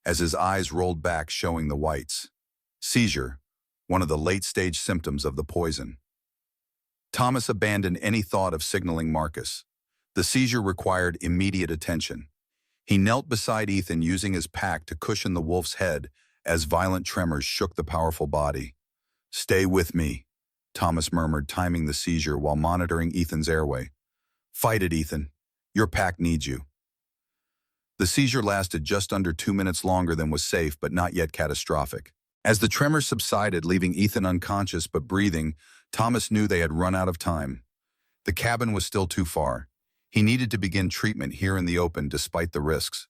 [SPEAKER 1] as his eyes rolled back, showing the whites. Seizure, one of the late-stage symptoms of the poison. Thomas abandoned any thought of signaling Marcus. The seizure required immediate attention. He knelt beside Ethan, using his pack to cushion the wolf's head as violent tremors shook the powerful body. "Stay with me," Thomas murmured, timing the seizure while monitoring Ethan's airway. "Fight it, Ethan. Your pack needs you." The seizure lasted just under 2 minutes longer than was safe, but not yet catastrophic. As the tremors subsided, leaving Ethan unconscious but breathing, Thomas knew they had run out of time. The cabin was still too far. He needed to begin treatment here in the open despite the risks.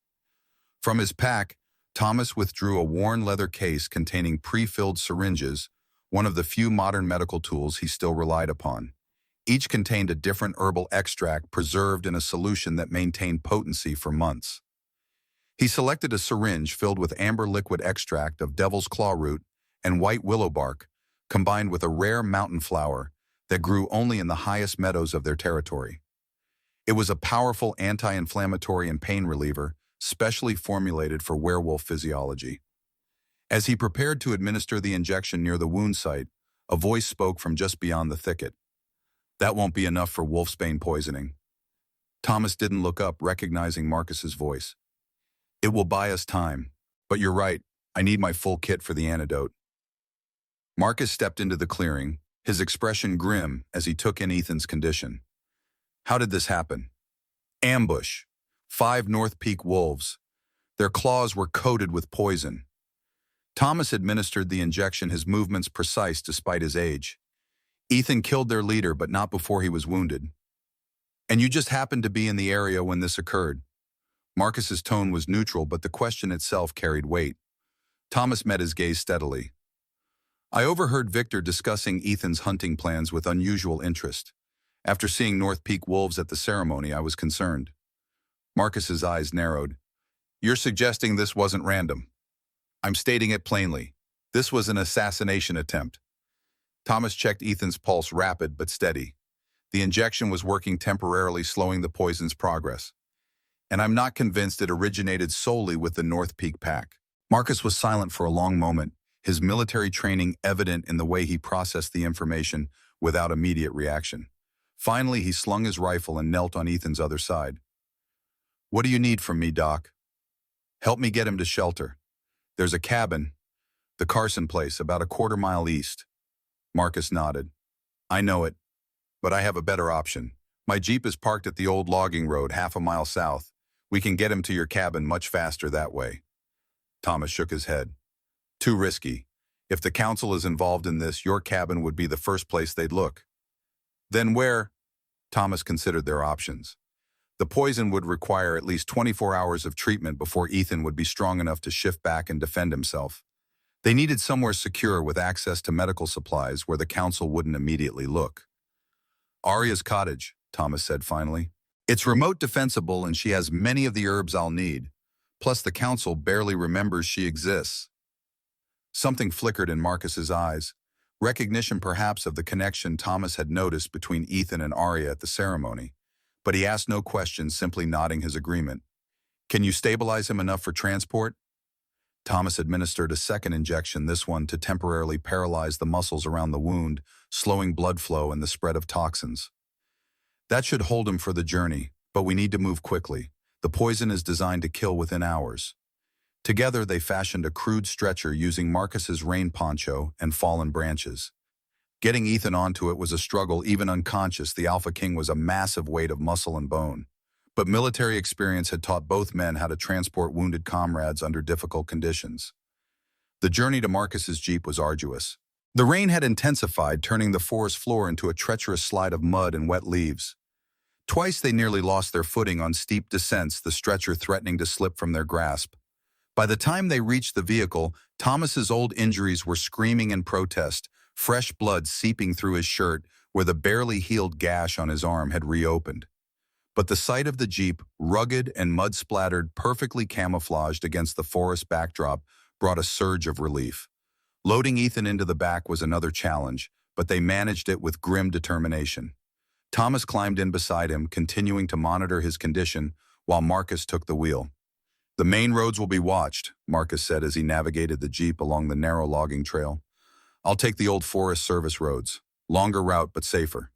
[SPEAKER 1] From his pack, Thomas withdrew a worn leather case containing pre-filled syringes, one of the few modern medical tools he still relied upon. Each contained a different herbal extract preserved in a solution that maintained potency for months. He selected a syringe filled with amber liquid extract of devil's claw root and white willow bark, combined with a rare mountain flower that grew only in the highest meadows of their territory. It was a powerful anti-inflammatory and pain reliever, specially formulated for werewolf physiology. As he prepared to administer the injection near the wound site, a voice spoke from just beyond the thicket. "That won't be enough for wolfsbane poisoning." Thomas didn't look up, recognizing Marcus's voice. "It will buy us time, but you're right, I need my full kit for the antidote." Marcus stepped into the clearing, his expression grim as he took in Ethan's condition. "How did this happen?" "Ambush. 5 North Peak wolves. Their claws were coated with poison." Thomas administered the injection, his movements precise despite his age. "Ethan killed their leader, but not before he was wounded." "And you just happened to be in the area when this occurred?" Marcus's tone was neutral, but the question itself carried weight. Thomas met his gaze steadily. "I overheard Victor discussing Ethan's hunting plans with unusual interest. After seeing North Peak wolves at the ceremony, I was concerned." Marcus's eyes narrowed. "You're suggesting this wasn't random?" "I'm stating it plainly. This was an assassination attempt." Thomas checked Ethan's pulse, rapid but steady. The injection was working temporarily, slowing the poison's progress. "And I'm not convinced it originated solely with the North Peak pack." Marcus was silent for a long moment, his military training evident in the way he processed the information without immediate reaction. Finally, he slung his rifle and knelt on Ethan's other side. "What do you need from me, Doc?" "Help me get him to shelter. There's a cabin, the Carson place, about a quarter mile east." Marcus nodded. "I know it, but I have a better option. My Jeep is parked at the old logging road half a mile south. We can get him to your cabin much faster that way." Thomas shook his head. "Too risky. If the council is involved in this, your cabin would be the first place they'd look." "Then where?" Thomas considered their options. The poison would require at least 24 hours of treatment before Ethan would be strong enough to shift back and defend himself. They needed somewhere secure with access to medical supplies where the council wouldn't immediately look. "Aria's cottage," Thomas said finally. "It's remote defensible and she has many of the herbs I'll need. Plus the council barely remembers she exists." Something flickered in Marcus's eyes, recognition perhaps of the connection Thomas had noticed between Ethan and Aria at the ceremony. But he asked no questions, simply nodding his agreement. Can you stabilize him enough for transport? Thomas administered a second injection, this one to temporarily paralyze the muscles around the wound, slowing blood flow and the spread of toxins. That should hold him for the journey, but we need to move quickly. The poison is designed to kill within hours. Together, they fashioned a crude stretcher using Marcus's rain poncho and fallen branches. Getting Ethan onto it was a struggle. Even unconscious, the Alpha King was a massive weight of muscle and bone. But military experience had taught both men how to transport wounded comrades under difficult conditions. The journey to Marcus's jeep was arduous. The rain had intensified, turning the forest floor into a treacherous slide of mud and wet leaves. Twice they nearly lost their footing on steep descents, the stretcher threatening to slip from their grasp. By the time they reached the vehicle, Thomas's old injuries were screaming in protest, fresh blood seeping through his shirt where the barely healed gash on his arm had reopened. But the sight of the jeep, rugged and mud-splattered, perfectly camouflaged against the forest backdrop, brought a surge of relief. Loading Ethan into the back was another challenge, but they managed it with grim determination. Thomas climbed in beside him, continuing to monitor his condition, while Marcus took the wheel. "The main roads will be watched," Marcus said as he navigated the jeep along the narrow logging trail. "I'll take the old Forest Service roads. Longer route, but safer."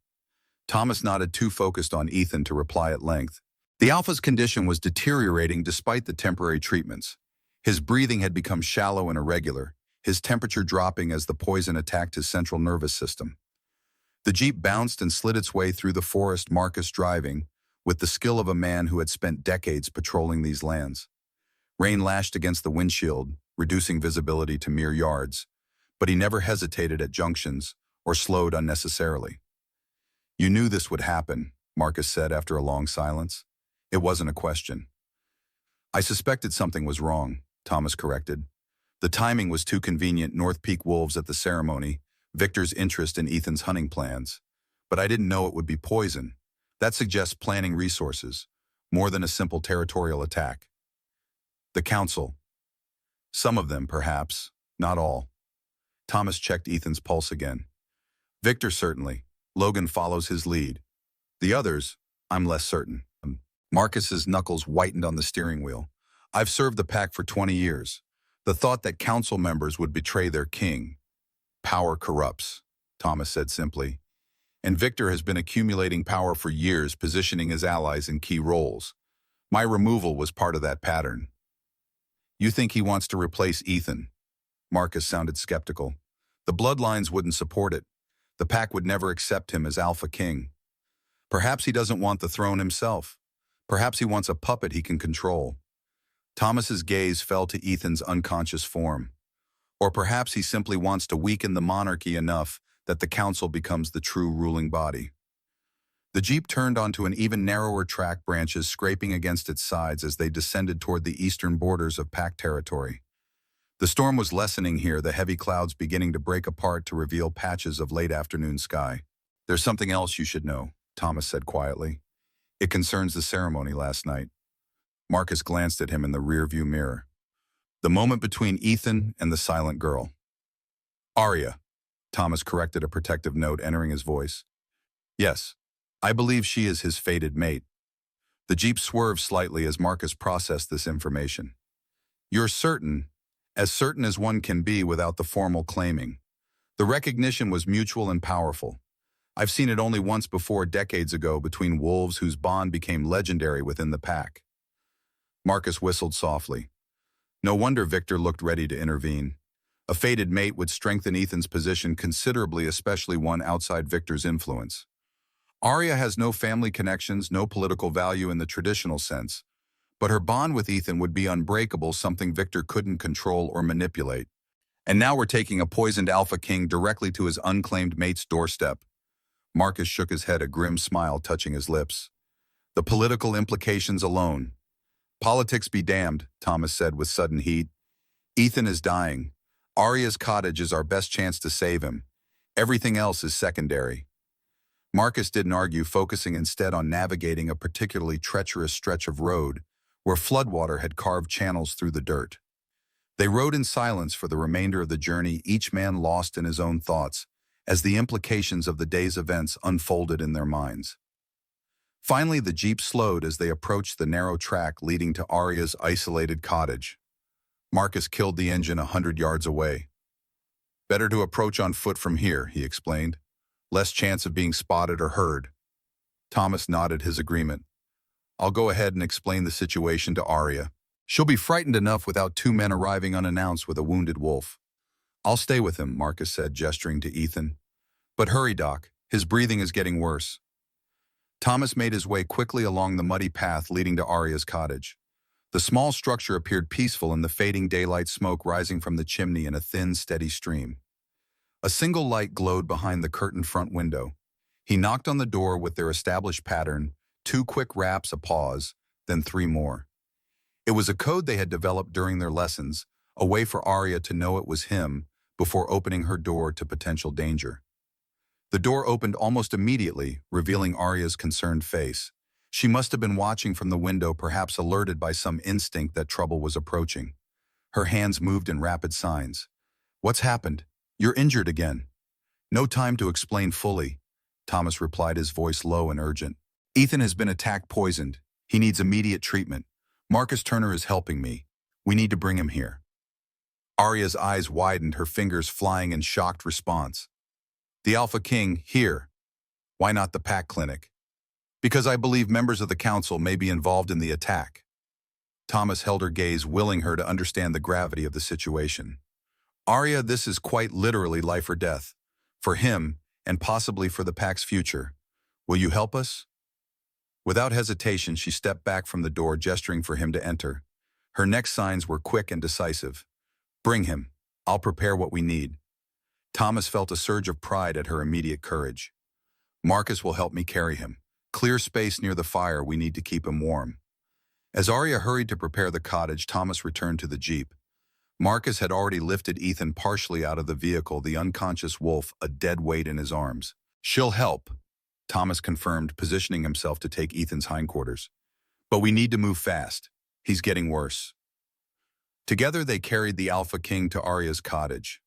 [SPEAKER 1] Thomas nodded, too focused on Ethan to reply at length. The Alpha's condition was deteriorating despite the temporary treatments. His breathing had become shallow and irregular, his temperature dropping as the poison attacked his central nervous system. The jeep bounced and slid its way through the forest, Marcus driving, with the skill of a man who had spent decades patrolling these lands. Rain lashed against the windshield, reducing visibility to mere yards, but he never hesitated at junctions or slowed unnecessarily. "You knew this would happen," Marcus said after a long silence. "It wasn't a question." "I suspected something was wrong," Thomas corrected. "The timing was too convenient, North Peak wolves at the ceremony, Victor's interest in Ethan's hunting plans. But I didn't know it would be poison. That suggests planning resources, more than a simple territorial attack." "The Council." "Some of them, perhaps, not all." Thomas checked Ethan's pulse again. "Victor, certainly. Logan follows his lead. The others, I'm less certain." Marcus's knuckles whitened on the steering wheel. "I've served the pack for 20 years. The thought that council members would betray their king. Power corrupts," Thomas said simply. "And Victor has been accumulating power for years, positioning his allies in key roles. My removal was part of that pattern." "You think he wants to replace Ethan?" Marcus sounded skeptical. "The bloodlines wouldn't support it. The pack would never accept him as Alpha King. Perhaps he doesn't want the throne himself. Perhaps he wants a puppet he can control." Thomas's gaze fell to Ethan's unconscious form. "Or perhaps he simply wants to weaken the monarchy enough that the council becomes the true ruling body." The jeep turned onto an even narrower track, branches scraping against its sides as they descended toward the eastern borders of pack territory. The storm was lessening here, the heavy clouds beginning to break apart to reveal patches of late afternoon sky. "There's something else you should know," Thomas said quietly. "It concerns the ceremony last night." Marcus glanced at him in the rearview mirror. "The moment between Ethan and the silent girl." "Aria," Thomas corrected, a protective note entering his voice. "Yes, I believe she is his fated mate." The jeep swerved slightly as Marcus processed this information. "You're certain? As certain as one can be without the formal claiming. The recognition was mutual and powerful. I've seen it only once before, decades ago, between wolves whose bond became legendary within the pack." Marcus whistled softly. No wonder Victor looked ready to intervene. A fated mate would strengthen Ethan's position considerably, especially one outside Victor's influence. Aria has no family connections, no political value in the traditional sense. But her bond with Ethan would be unbreakable, something Victor couldn't control or manipulate. And now we're taking a poisoned Alpha King directly to his unclaimed mate's doorstep. Marcus shook his head, a grim smile touching his lips. "The political implications alone." "Politics be damned," Thomas said with sudden heat. "Ethan is dying. Aria's cottage is our best chance to save him. Everything else is secondary." Marcus didn't argue, focusing instead on navigating a particularly treacherous stretch of road where floodwater had carved channels through the dirt. They rode in silence for the remainder of the journey, each man lost in his own thoughts, as the implications of the day's events unfolded in their minds. Finally, the jeep slowed as they approached the narrow track leading to Aria's isolated cottage. Marcus killed the engine 100 yards away. "Better to approach on foot from here," he explained. "Less chance of being spotted or heard." Thomas nodded his agreement. "I'll go ahead and explain the situation to Aria. She'll be frightened enough without two men arriving unannounced with a wounded wolf." "I'll stay with him," Marcus said, gesturing to Ethan. "But hurry, Doc. His breathing is getting worse." Thomas made his way quickly along the muddy path leading to Aria's cottage. The small structure appeared peaceful in the fading daylight smoke rising from the chimney in a thin, steady stream. A single light glowed behind the curtained front window. He knocked on the door with their established pattern, 2 quick raps, a pause, then 3 more. It was a code they had developed during their lessons, a way for Aria to know it was him before opening her door to potential danger. The door opened almost immediately, revealing Aria's concerned face. She must have been watching from the window, perhaps alerted by some instinct that trouble was approaching. Her hands moved in rapid signs. "What's happened? You're injured again." "No time to explain fully," Thomas replied, his voice low and urgent. "Ethan has been attacked, poisoned. He needs immediate treatment. Marcus Turner is helping me. We need to bring him here." Aria's eyes widened, her fingers flying in shocked response. "The Alpha King, here. Why not the Pack Clinic?" "Because I believe members of the council may be involved in the attack." Thomas held her gaze, willing her to understand the gravity of the situation. "Aria, this is quite literally life or death. For him, and possibly for the Pack's future. Will you help us?" Without hesitation, she stepped back from the door, gesturing for him to enter. Her next signs were quick and decisive. "Bring him. I'll prepare what we need." Thomas felt a surge of pride at her immediate courage. "Marcus will help me carry him. Clear space near the fire, we need to keep him warm." As Aria hurried to prepare the cottage, Thomas returned to the jeep. Marcus had already lifted Ethan partially out of the vehicle, the unconscious wolf a dead weight in his arms. "She'll help," Thomas confirmed, positioning himself to take Ethan's hindquarters. "But we need to move fast. He's getting worse." Together they carried the Alpha King to Aria's cottage.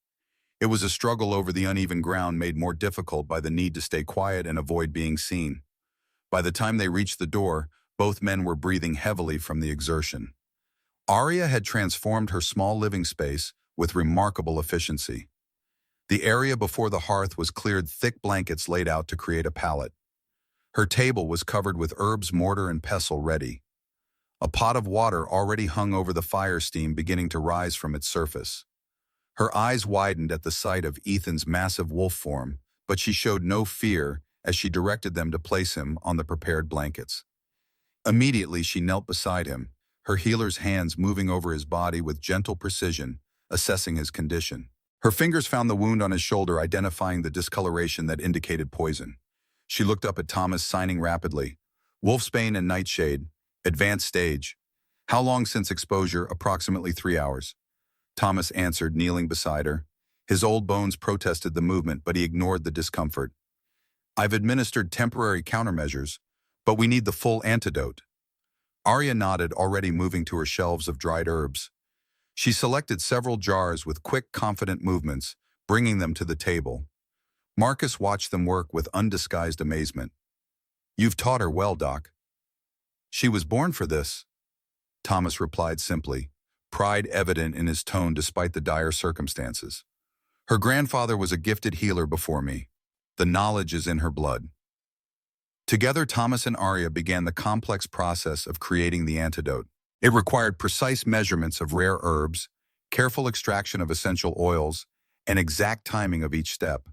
[SPEAKER 1] It was a struggle over the uneven ground, made more difficult by the need to stay quiet and avoid being seen. By the time they reached the door, both men were breathing heavily from the exertion. Aria had transformed her small living space with remarkable efficiency. The area before the hearth was cleared, thick blankets laid out to create a pallet. Her table was covered with herbs, mortar, and pestle ready. A pot of water already hung over the fire, steam beginning to rise from its surface. Her eyes widened at the sight of Ethan's massive wolf form, but she showed no fear as she directed them to place him on the prepared blankets. Immediately, she knelt beside him, her healer's hands moving over his body with gentle precision, assessing his condition. Her fingers found the wound on his shoulder, identifying the discoloration that indicated poison. She looked up at Thomas, signing rapidly. "Wolfsbane and nightshade. Advanced stage. How long since exposure?" "Approximately 3 hours." Thomas answered, kneeling beside her. His old bones protested the movement, but he ignored the discomfort. "I've administered temporary countermeasures, but we need the full antidote." Aria nodded, already moving to her shelves of dried herbs. She selected several jars with quick, confident movements, bringing them to the table. Marcus watched them work with undisguised amazement. "You've taught her well, Doc." "She was born for this," Thomas replied simply, pride evident in his tone despite the dire circumstances. "Her grandfather was a gifted healer before me. The knowledge is in her blood." Together, Thomas and Aria began the complex process of creating the antidote. It required precise measurements of rare herbs, careful extraction of essential oils, and exact timing of each step.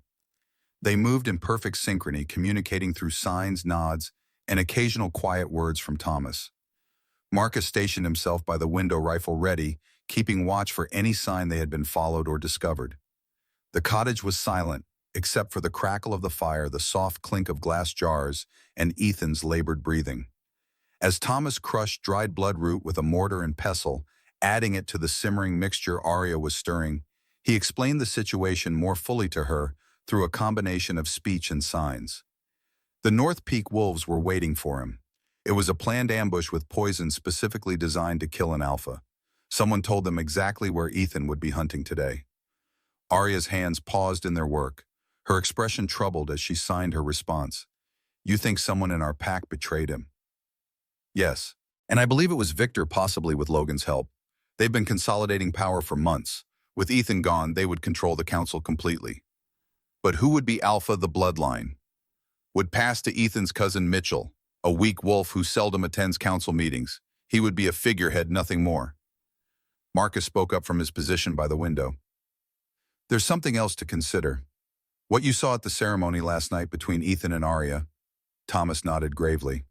[SPEAKER 1] They moved in perfect synchrony, communicating through signs, nods, and occasional quiet words from Thomas. Marcus stationed himself by the window, rifle ready, keeping watch for any sign they had been followed or discovered. The cottage was silent, except for the crackle of the fire, the soft clink of glass jars, and Ethan's labored breathing. As Thomas crushed dried bloodroot with a mortar and pestle, adding it to the simmering mixture Aria was stirring, he explained the situation more fully to her through a combination of speech and signs. The North Peak wolves were waiting for him. It was a planned ambush with poison specifically designed to kill an alpha. Someone told them exactly where Ethan would be hunting today. Aria's hands paused in their work, her expression troubled as she signed her response. You think someone in our pack betrayed him? Yes. And I believe it was Victor, possibly with Logan's help. They've been consolidating power for months. With Ethan gone, they would control the council completely. But who would be Alpha, the bloodline? Would pass to Ethan's cousin Mitchell, a weak wolf who seldom attends council meetings. He would be a figurehead, nothing more. Marcus spoke up from his position by the window. There's something else to consider. What you saw at the ceremony last night between Ethan and Aria. Thomas nodded gravely.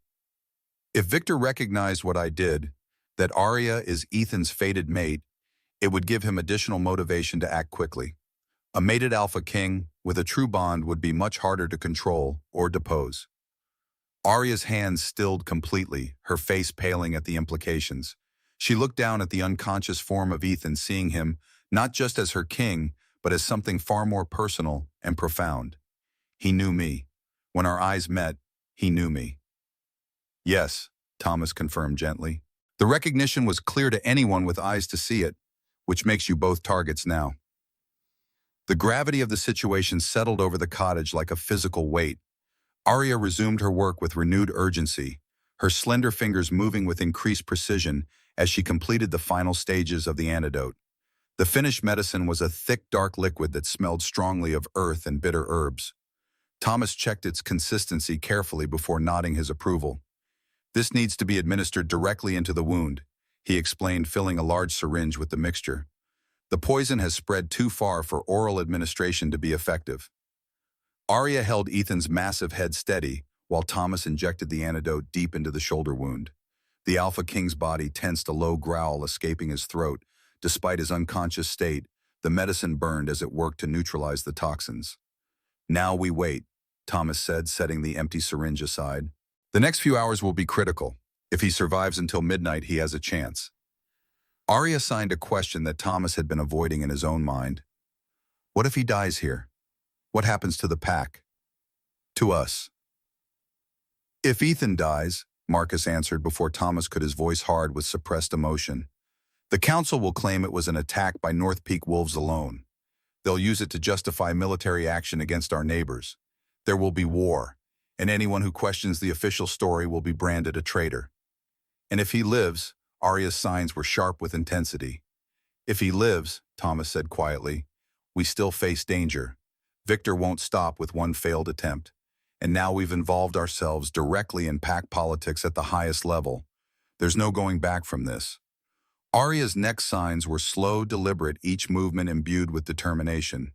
[SPEAKER 1] If Victor recognized what I did, that Aria is Ethan's fated mate, it would give him additional motivation to act quickly. A mated Alpha King with a true bond would be much harder to control or depose. Aria's hands stilled completely, her face paling at the implications. She looked down at the unconscious form of Ethan, seeing him not just as her king, but as something far more personal and profound. He knew me. When our eyes met, he knew me. Yes, Thomas confirmed gently. The recognition was clear to anyone with eyes to see it, which makes you both targets now. The gravity of the situation settled over the cottage like a physical weight. Aria resumed her work with renewed urgency, her slender fingers moving with increased precision as she completed the final stages of the antidote. The finished medicine was a thick, dark liquid that smelled strongly of earth and bitter herbs. Thomas checked its consistency carefully before nodding his approval. This needs to be administered directly into the wound, he explained, filling a large syringe with the mixture. The poison has spread too far for oral administration to be effective. Aria held Ethan's massive head steady while Thomas injected the antidote deep into the shoulder wound. The Alpha King's body tensed, a low growl escaping his throat. Despite his unconscious state, the medicine burned as it worked to neutralize the toxins. Now we wait, Thomas said, setting the empty syringe aside. The next few hours will be critical. If he survives until midnight, he has a chance. Aria signed a question that Thomas had been avoiding in his own mind. What if he dies here? What happens to the pack? To us? If Ethan dies, Marcus answered before Thomas could, his voice hard with suppressed emotion. The council will claim it was an attack by North Peak wolves alone. They'll use it to justify military action against our neighbors. There will be war, and anyone who questions the official story will be branded a traitor. And if he lives, Aria's signs were sharp with intensity. If he lives, Thomas said quietly, we still face danger. Victor won't stop with one failed attempt. And now we've involved ourselves directly in pack politics at the highest level. There's no going back from this. Aria's next signs were slow, deliberate, each movement imbued with determination.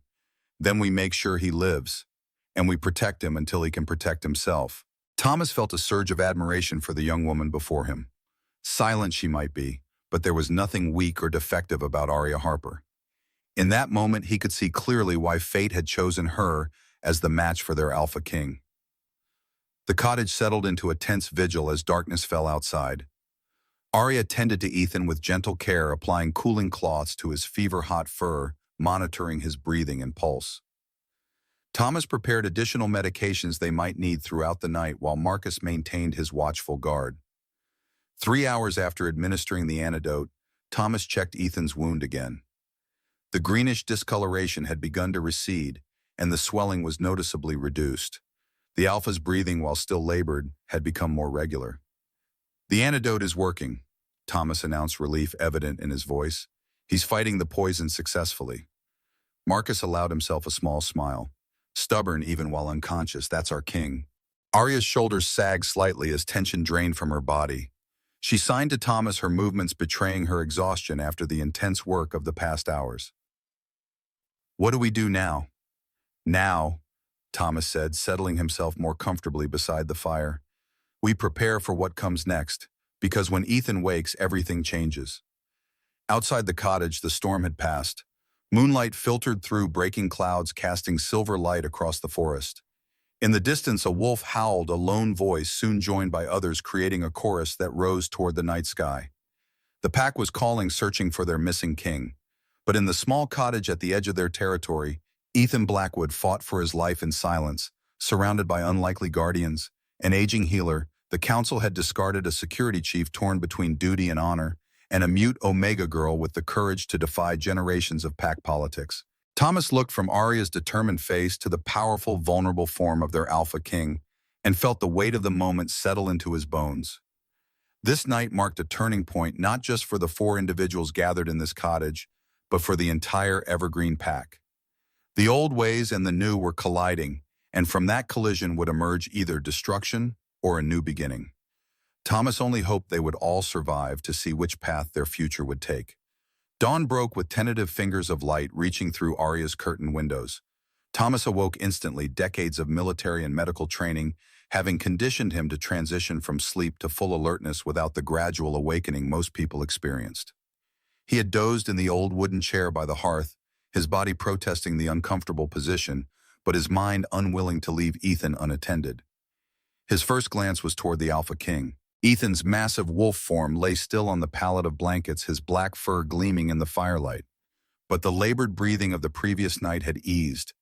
[SPEAKER 1] Then we make sure he lives, and we protect him until he can protect himself. Thomas felt a surge of admiration for the young woman before him. Silent she might be, but there was nothing weak or defective about Aria Harper. In that moment, he could see clearly why fate had chosen her as the match for their Alpha King. The cottage settled into a tense vigil as darkness fell outside. Aria tended to Ethan with gentle care, applying cooling cloths to his fever-hot fur, monitoring his breathing and pulse. Thomas prepared additional medications they might need throughout the night while Marcus maintained his watchful guard. 3 hours after administering the antidote, Thomas checked Ethan's wound again. The greenish discoloration had begun to recede, and the swelling was noticeably reduced. The Alpha's breathing, while still labored, had become more regular. The antidote is working, Thomas announced, relief evident in his voice. He's fighting the poison successfully. Marcus allowed himself a small smile. Stubborn even while unconscious, that's our king. Aria's shoulders sagged slightly as tension drained from her body. She signed to Thomas, her movements betraying her exhaustion after the intense work of the past hours. What do we do now? Now, Thomas said, settling himself more comfortably beside the fire. We prepare for what comes next, because when Ethan wakes, everything changes. Outside the cottage, the storm had passed. Moonlight filtered through breaking clouds, casting silver light across the forest. In the distance, a wolf howled, a lone voice, soon joined by others, creating a chorus that rose toward the night sky. The pack was calling, searching for their missing king. But in the small cottage at the edge of their territory, Ethan Blackwood fought for his life in silence, surrounded by unlikely guardians. An aging healer, the council had discarded a security chief torn between duty and honor, and a mute Omega girl with the courage to defy generations of pack politics. Thomas looked from Aria's determined face to the powerful, vulnerable form of their Alpha King, and felt the weight of the moment settle into his bones. This night marked a turning point not just for the 4 individuals gathered in this cottage, but for the entire Evergreen Pack. The old ways and the new were colliding, and from that collision would emerge either destruction or a new beginning. Thomas only hoped they would all survive to see which path their future would take. Dawn broke with tentative fingers of light reaching through Aria's curtain windows. Thomas awoke instantly, decades of military and medical training having conditioned him to transition from sleep to full alertness without the gradual awakening most people experienced. He had dozed in the old wooden chair by the hearth, his body protesting the uncomfortable position, but his mind unwilling to leave Ethan unattended. His first glance was toward the Alpha King. Ethan's massive wolf form lay still on the pallet of blankets, his black fur gleaming in the firelight. But the labored breathing of the previous night had eased.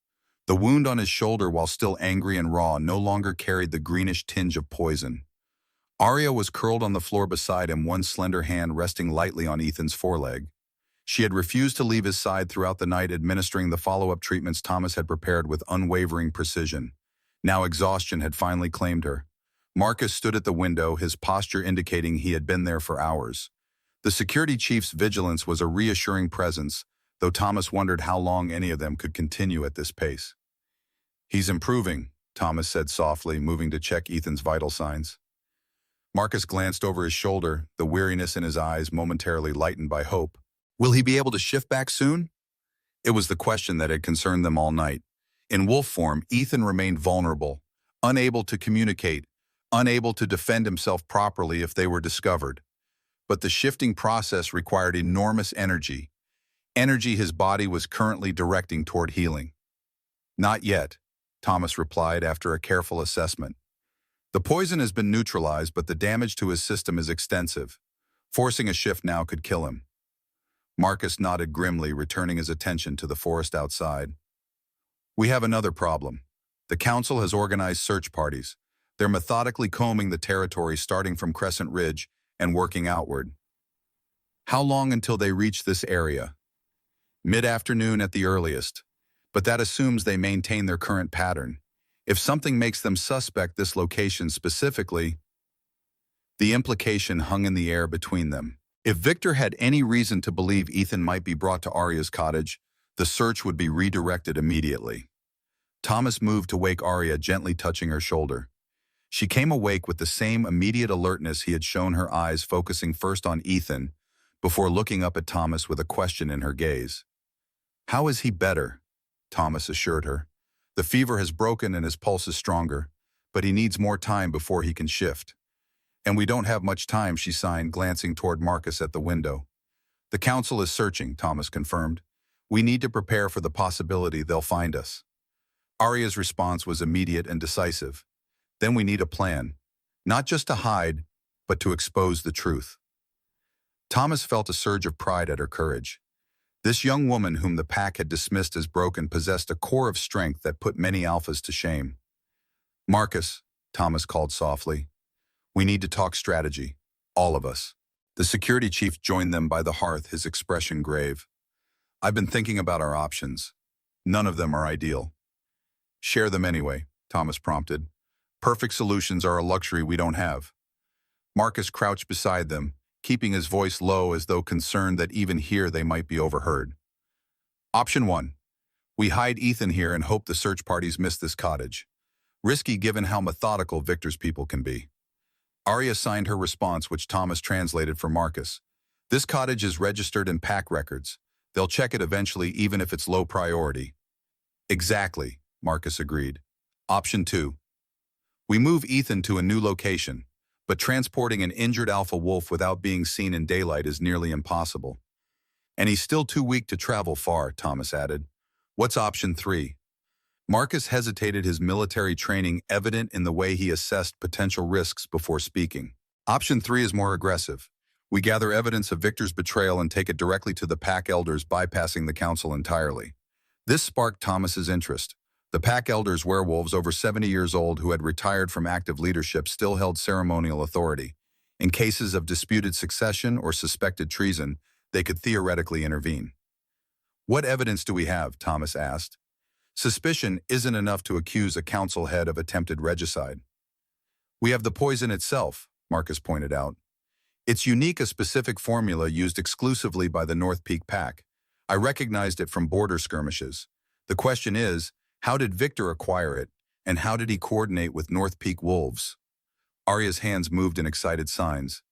[SPEAKER 1] The wound on his shoulder, while still angry and raw, no longer carried the greenish tinge of poison. Aria was curled on the floor beside him, one slender hand resting lightly on Ethan's foreleg. She had refused to leave his side throughout the night, administering the follow-up treatments Thomas had prepared with unwavering precision. Now exhaustion had finally claimed her. Marcus stood at the window, his posture indicating he had been there for hours. The security chief's vigilance was a reassuring presence, though Thomas wondered how long any of them could continue at this pace. "He's improving," Thomas said softly, moving to check Ethan's vital signs. Marcus glanced over his shoulder, the weariness in his eyes momentarily lightened by hope. Will he be able to shift back soon? It was the question that had concerned them all night. In wolf form, Ethan remained vulnerable, unable to communicate, unable to defend himself properly if they were discovered. But the shifting process required enormous energy his body was currently directing toward healing. "Not yet," Thomas replied after a careful assessment. "The poison has been neutralized, but the damage to his system is extensive. Forcing a shift now could kill him." Marcus nodded grimly, returning his attention to the forest outside. "We have another problem. The council has organized search parties. They're methodically combing the territory starting from Crescent Ridge and working outward." "How long until they reach this area?" "Mid-afternoon at the earliest. But that assumes they maintain their current pattern. If something makes them suspect this location specifically..." The implication hung in the air between them. If Victor had any reason to believe Ethan might be brought to Aria's cottage, the search would be redirected immediately. Thomas moved to wake Aria, gently touching her shoulder. She came awake with the same immediate alertness he had shown, her eyes focusing first on Ethan before looking up at Thomas with a question in her gaze. "How is he better?" Thomas assured her. "The fever has broken and his pulse is stronger, but he needs more time before he can shift." "And we don't have much time," she signed, glancing toward Marcus at the window. "The council is searching," Thomas confirmed. "We need to prepare for the possibility they'll find us." Aria's response was immediate and decisive. "Then we need a plan, not just to hide, but to expose the truth." Thomas felt a surge of pride at her courage. This young woman, whom the pack had dismissed as broken, possessed a core of strength that put many alphas to shame. "Marcus," Thomas called softly, "we need to talk strategy, all of us." The security chief joined them by the hearth, his expression grave. "I've been thinking about our options. None of them are ideal." "Share them anyway," Thomas prompted. "Perfect solutions are a luxury we don't have." Marcus crouched beside them, keeping his voice low as though concerned that even here they might be overheard. "Option 1. We hide Ethan here and hope the search parties miss this cottage. Risky given how methodical Victor's people can be." Aria signed her response, which Thomas translated for Marcus. "This cottage is registered in pack records. They'll check it eventually, even if it's low priority." "Exactly," Marcus agreed. "Option 2. We move Ethan to a new location, but transporting an injured alpha wolf without being seen in daylight is nearly impossible. And he's still too weak to travel far," Thomas added. "What's option 3? Marcus hesitated, his military training evident in the way he assessed potential risks before speaking. "Option 3 is more aggressive. We gather evidence of Victor's betrayal and take it directly to the pack elders, bypassing the council entirely." This sparked Thomas's interest. The pack elders, werewolves over 70 years old who had retired from active leadership, still held ceremonial authority. In cases of disputed succession or suspected treason, they could theoretically intervene. "What evidence do we have?" Thomas asked. "Suspicion isn't enough to accuse a council head of attempted regicide." We have the poison itself, Marcus pointed out. It's unique, a specific formula used exclusively by the North Peak Pack. I recognized it from border skirmishes. The question is, how did Victor acquire it, and how did he coordinate with North Peak wolves? Aria's hands moved in excited signs.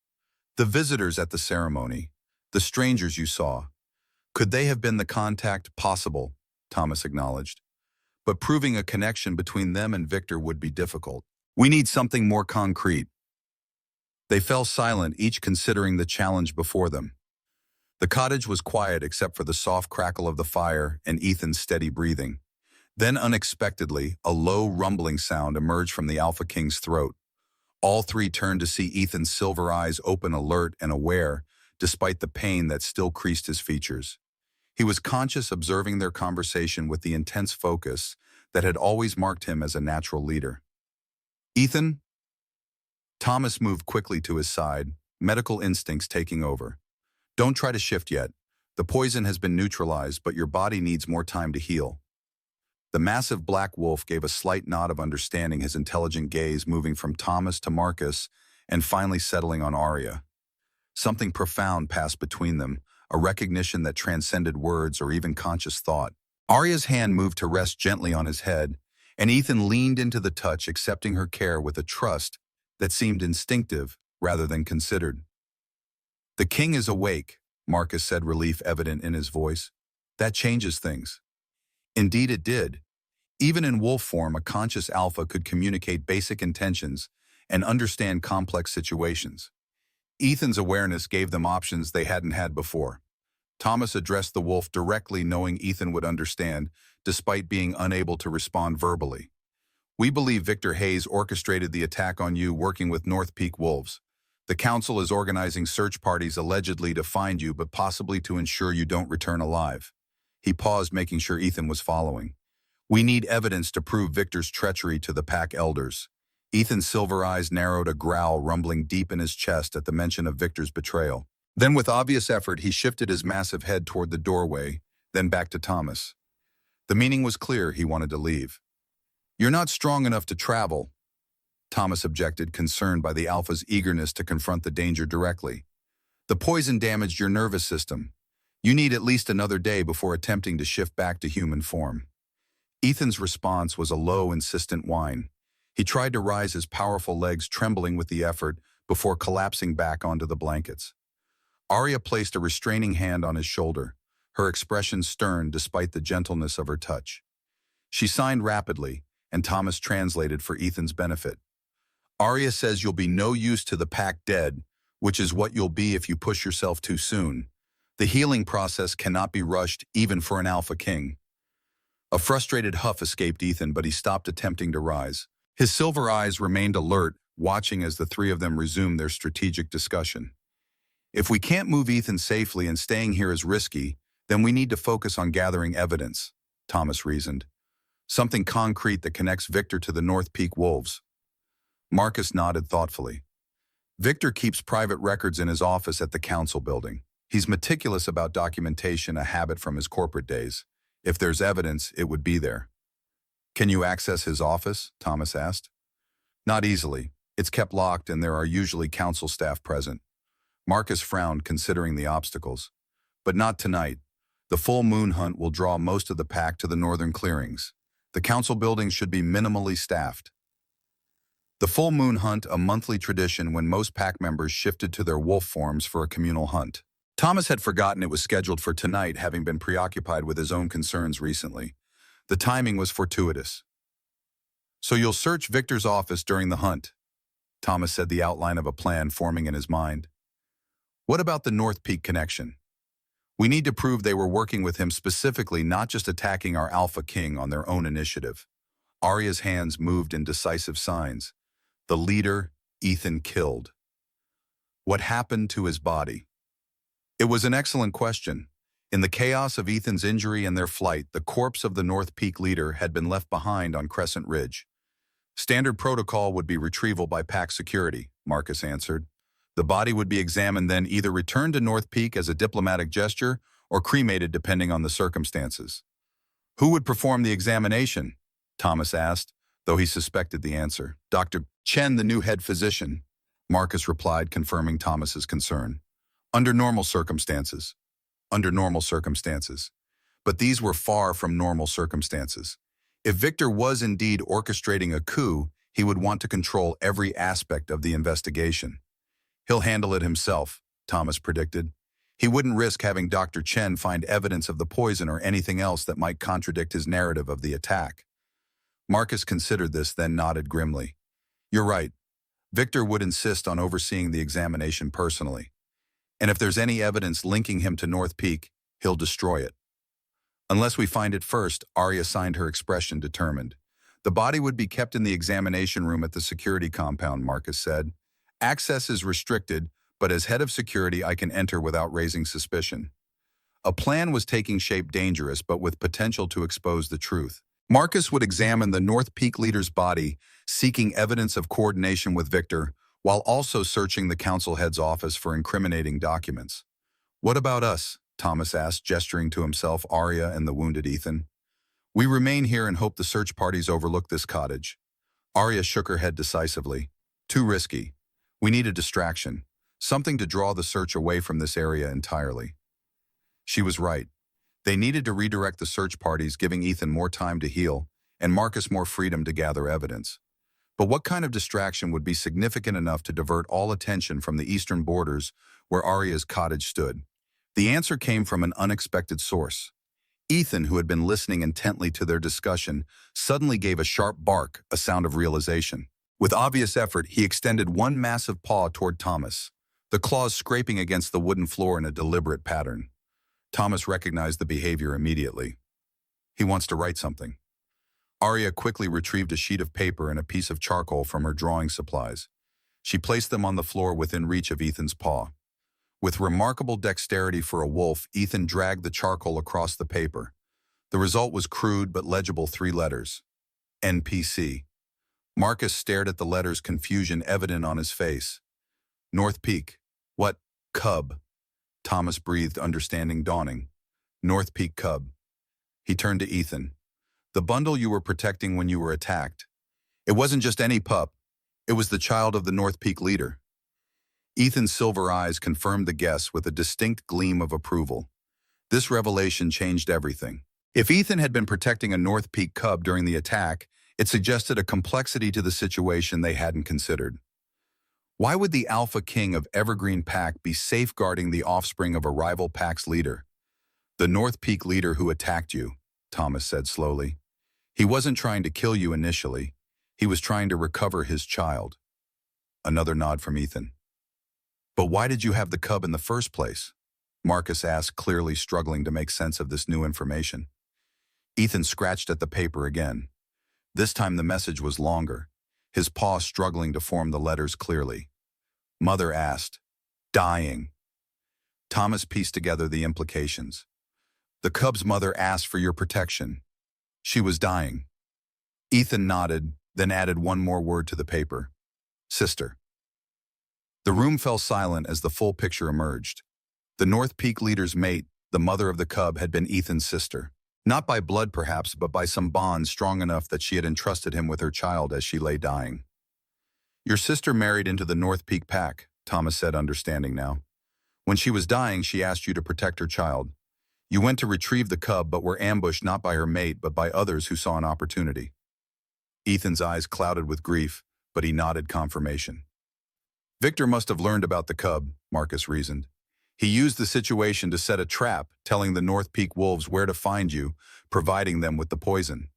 [SPEAKER 1] The visitors at the ceremony, the strangers you saw. Could they have been the contact? Possible, Thomas acknowledged. But proving a connection between them and Victor would be difficult. We need something more concrete. They fell silent, each considering the challenge before them. The cottage was quiet except for the soft crackle of the fire and Ethan's steady breathing. Then unexpectedly, a low rumbling sound emerged from the Alpha King's throat. All three turned to see Ethan's silver eyes open, alert and aware, despite the pain that still creased his features. He was conscious, observing their conversation with the intense focus that had always marked him as a natural leader. Ethan? Thomas moved quickly to his side, medical instincts taking over. Don't try to shift yet. The poison has been neutralized, but your body needs more time to heal. The massive black wolf gave a slight nod of understanding, his intelligent gaze moving from Thomas to Marcus and finally settling on Aria. Something profound passed between them, a recognition that transcended words or even conscious thought. Aria's hand moved to rest gently on his head, and Ethan leaned into the touch, accepting her care with a trust that seemed instinctive rather than considered. The king is awake, Marcus said, relief evident in his voice. That changes things. Indeed it did. Even in wolf form, a conscious alpha could communicate basic intentions and understand complex situations. Ethan's awareness gave them options they hadn't had before. Thomas addressed the wolf directly, knowing Ethan would understand, despite being unable to respond verbally. We believe Victor Hayes orchestrated the attack on you, working with North Peak wolves. The council is organizing search parties allegedly to find you, but possibly to ensure you don't return alive. He paused, making sure Ethan was following. We need evidence to prove Victor's treachery to the pack elders. Ethan's silver eyes narrowed, a growl rumbling deep in his chest at the mention of Victor's betrayal. Then with obvious effort, he shifted his massive head toward the doorway, then back to Thomas. The meaning was clear, he wanted to leave. You're not strong enough to travel, Thomas objected, concerned by the Alpha's eagerness to confront the danger directly. The poison damaged your nervous system. You need at least another day before attempting to shift back to human form. Ethan's response was a low, insistent whine. He tried to rise, his powerful legs trembling with the effort before collapsing back onto the blankets. Aria placed a restraining hand on his shoulder, her expression stern despite the gentleness of her touch. She signed rapidly, and Thomas translated for Ethan's benefit. Aria says you'll be no use to the pack dead, which is what you'll be if you push yourself too soon. The healing process cannot be rushed, even for an Alpha King. A frustrated huff escaped Ethan, but he stopped attempting to rise. His silver eyes remained alert, watching as the three of them resumed their strategic discussion. If we can't move Ethan safely and staying here is risky, then we need to focus on gathering evidence, Thomas reasoned. Something concrete that connects Victor to the North Peak wolves. Marcus nodded thoughtfully. Victor keeps private records in his office at the council building. He's meticulous about documentation, a habit from his corporate days. If there's evidence, it would be there. Can you access his office? Thomas asked. Not easily. It's kept locked and there are usually council staff present. Marcus frowned, considering the obstacles. But not tonight. The full moon hunt will draw most of the pack to the northern clearings. The council building should be minimally staffed. The full moon hunt, a monthly tradition when most pack members shifted to their wolf forms for a communal hunt. Thomas had forgotten it was scheduled for tonight, having been preoccupied with his own concerns recently. The timing was fortuitous. So you'll search Victor's office during the hunt, Thomas said, the outline of a plan forming in his mind. What about the North Peak connection? We need to prove they were working with him specifically, not just attacking our Alpha King on their own initiative. Aria's hands moved in decisive signs. The leader, Ethan, killed. What happened to his body? It was an excellent question. In the chaos of Ethan's injury and their flight, the corpse of the North Peak leader had been left behind on Crescent Ridge. Standard protocol would be retrieval by pack security, Marcus answered. The body would be examined, then either returned to North Peak as a diplomatic gesture or cremated depending on the circumstances. Who would perform the examination? Thomas asked, though he suspected the answer. Dr. Chen, the new head physician, Marcus replied, confirming Thomas's concern. Under normal circumstances. Under normal circumstances. But these were far from normal circumstances. If Victor was indeed orchestrating a coup, he would want to control every aspect of the investigation. He'll handle it himself, Thomas predicted. He wouldn't risk having Dr. Chen find evidence of the poison or anything else that might contradict his narrative of the attack. Marcus considered this, then nodded grimly. You're right. Victor would insist on overseeing the examination personally. And if there's any evidence linking him to North Peak, he'll destroy it. Unless we find it first, Aria signed her expression, determined. The body would be kept in the examination room at the security compound, Marcus said. Access is restricted, but as head of security I can enter without raising suspicion. A plan was taking shape, dangerous, but with potential to expose the truth. Marcus would examine the North Peak leader's body, seeking evidence of coordination with Victor, while also searching the council head's office for incriminating documents. What about us? Thomas asked, gesturing to himself, Aria, and the wounded Ethan. We remain here and hope the search parties overlook this cottage. Aria shook her head decisively. Too risky. We need a distraction, something to draw the search away from this area entirely. She was right. They needed to redirect the search parties, giving Ethan more time to heal, and Marcus more freedom to gather evidence. But what kind of distraction would be significant enough to divert all attention from the eastern borders where Aria's cottage stood? The answer came from an unexpected source. Ethan, who had been listening intently to their discussion, suddenly gave a sharp bark, a sound of realization. With obvious effort, he extended one massive paw toward Thomas, the claws scraping against the wooden floor in a deliberate pattern. Thomas recognized the behavior immediately. He wants to write something. Aria quickly retrieved a sheet of paper and a piece of charcoal from her drawing supplies. She placed them on the floor within reach of Ethan's paw. With remarkable dexterity for a wolf, Ethan dragged the charcoal across the paper. The result was crude but legible 3 letters. NPC. Marcus stared at the letters, confusion evident on his face. North Peak. What? Cub. Thomas breathed, understanding dawning. North Peak Cub. He turned to Ethan. The bundle you were protecting when you were attacked. It wasn't just any pup. It was the child of the North Peak leader. Ethan's silver eyes confirmed the guess with a distinct gleam of approval. This revelation changed everything. If Ethan had been protecting a North Peak cub during the attack, it suggested a complexity to the situation they hadn't considered. Why would the Alpha King of Evergreen Pack be safeguarding the offspring of a rival pack's leader? The North Peak leader who attacked you, Thomas said slowly. He wasn't trying to kill you initially. He was trying to recover his child. Another nod from Ethan. But why did you have the cub in the first place? Marcus asked, clearly struggling to make sense of this new information. Ethan scratched at the paper again. This time the message was longer, his paw struggling to form the letters clearly. Mother asked, dying. Thomas pieced together the implications. The cub's mother asked for your protection. She was dying. Ethan nodded, then added one more word to the paper. Sister. The room fell silent as the full picture emerged. The North Peak leader's mate, the mother of the cub, had been Ethan's sister. Not by blood perhaps, but by some bond strong enough that she had entrusted him with her child as she lay dying. Your sister married into the North Peak Pack, Thomas said, understanding now. When she was dying, she asked you to protect her child. You went to retrieve the cub, but were ambushed not by her mate, but by others who saw an opportunity. Ethan's eyes clouded with grief, but he nodded confirmation. Victor must have learned about the cub, Marcus reasoned. He used the situation to set a trap, telling the North Peak wolves where to find you, providing them with the poison.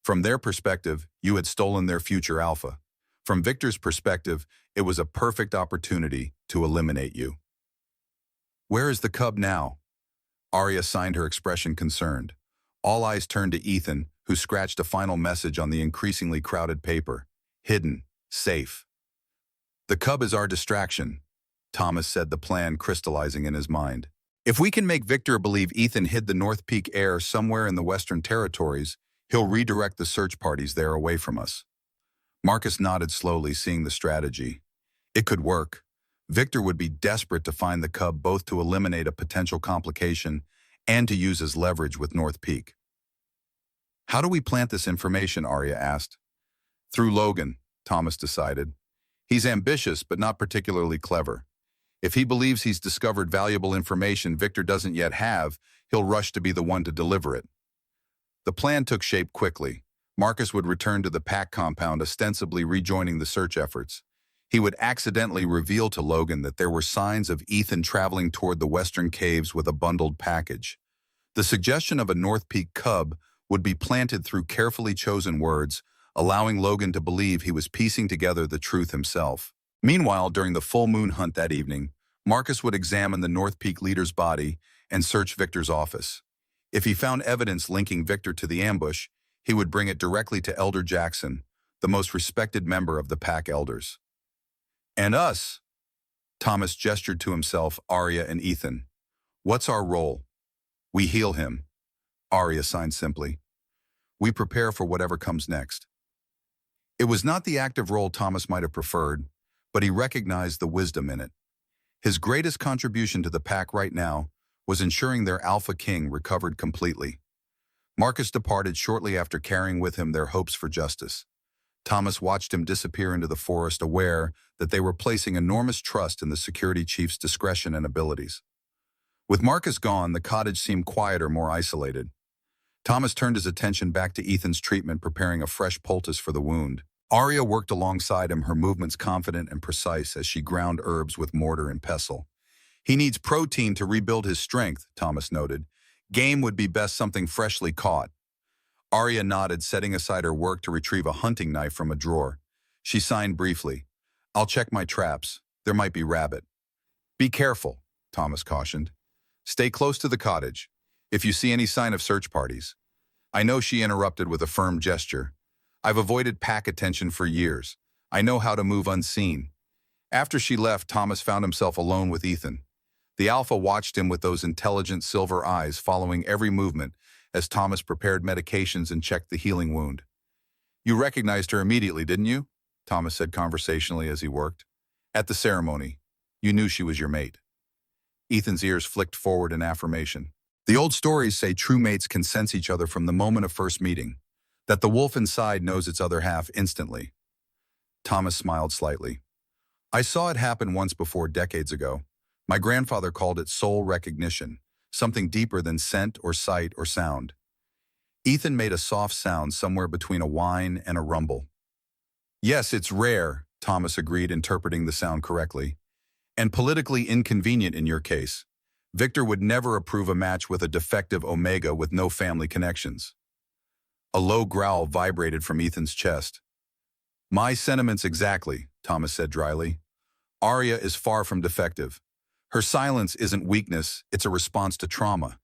[SPEAKER 1] From their perspective, you had stolen their future alpha. From Victor's perspective, it was a perfect opportunity to eliminate you. Where is the cub now? Aria signed her expression concerned. All eyes turned to Ethan, who scratched a final message on the increasingly crowded paper. Hidden. Safe. The cub is our distraction, Thomas said, the plan crystallizing in his mind. If we can make Victor believe Ethan hid the North Peak heir somewhere in the Western Territories, he'll redirect the search parties there away from us. Marcus nodded slowly, seeing the strategy. It could work. Victor would be desperate to find the cub, both to eliminate a potential complication and to use as leverage with North Peak. How do we plant this information? Aria asked. Through Logan, Thomas decided. He's ambitious, but not particularly clever. If he believes he's discovered valuable information Victor doesn't yet have, he'll rush to be the one to deliver it. The plan took shape quickly. Marcus would return to the Pack compound, ostensibly rejoining the search efforts. He would accidentally reveal to Logan that there were signs of Ethan traveling toward the western caves with a bundled package. The suggestion of a North Peak cub would be planted through carefully chosen words, allowing Logan to believe he was piecing together the truth himself. Meanwhile, during the full moon hunt that evening, Marcus would examine the North Peak leader's body and search Victor's office. If he found evidence linking Victor to the ambush, he would bring it directly to Elder Jackson, the most respected member of the Pack elders. And us, Thomas gestured to himself, Aria, and Ethan. What's our role? We heal him, Aria signed simply. We prepare for whatever comes next. It was not the active role Thomas might have preferred, but he recognized the wisdom in it. His greatest contribution to the Pack right now was ensuring their Alpha King recovered completely. Marcus departed shortly after carrying with him their hopes for justice. Thomas watched him disappear into the forest, aware that they were placing enormous trust in the security chief's discretion and abilities. With Marcus gone, the cottage seemed quieter, more isolated. Thomas turned his attention back to Ethan's treatment, preparing a fresh poultice for the wound. Aria worked alongside him, her movements confident and precise as she ground herbs with mortar and pestle. He needs protein to rebuild his strength, Thomas noted. Game would be best something freshly caught. Aria nodded, setting aside her work to retrieve a hunting knife from a drawer. She signed briefly. I'll check my traps. There might be rabbit. Be careful, Thomas cautioned. Stay close to the cottage. If you see any sign of search parties. I know, she interrupted with a firm gesture. I've avoided Pack attention for years. I know how to move unseen. After she left, Thomas found himself alone with Ethan. The Alpha watched him with those intelligent silver eyes, following every movement as Thomas prepared medications and checked the healing wound. You recognized her immediately, didn't you? Thomas said conversationally as he worked. At the ceremony, you knew she was your mate. Ethan's ears flicked forward in affirmation. The old stories say true mates can sense each other from the moment of first meeting, that the wolf inside knows its other half instantly. Thomas smiled slightly. I saw it happen once before, decades ago. My grandfather called it soul recognition, something deeper than scent or sight or sound. Ethan made a soft sound somewhere between a whine and a rumble. Yes, it's rare, Thomas agreed, interpreting the sound correctly. And politically inconvenient in your case. Victor would never approve a match with a defective Omega with no family connections. A low growl vibrated from Ethan's chest. My sentiments exactly, Thomas said dryly. Aria is far from defective. Her silence isn't weakness, it's a response to trauma.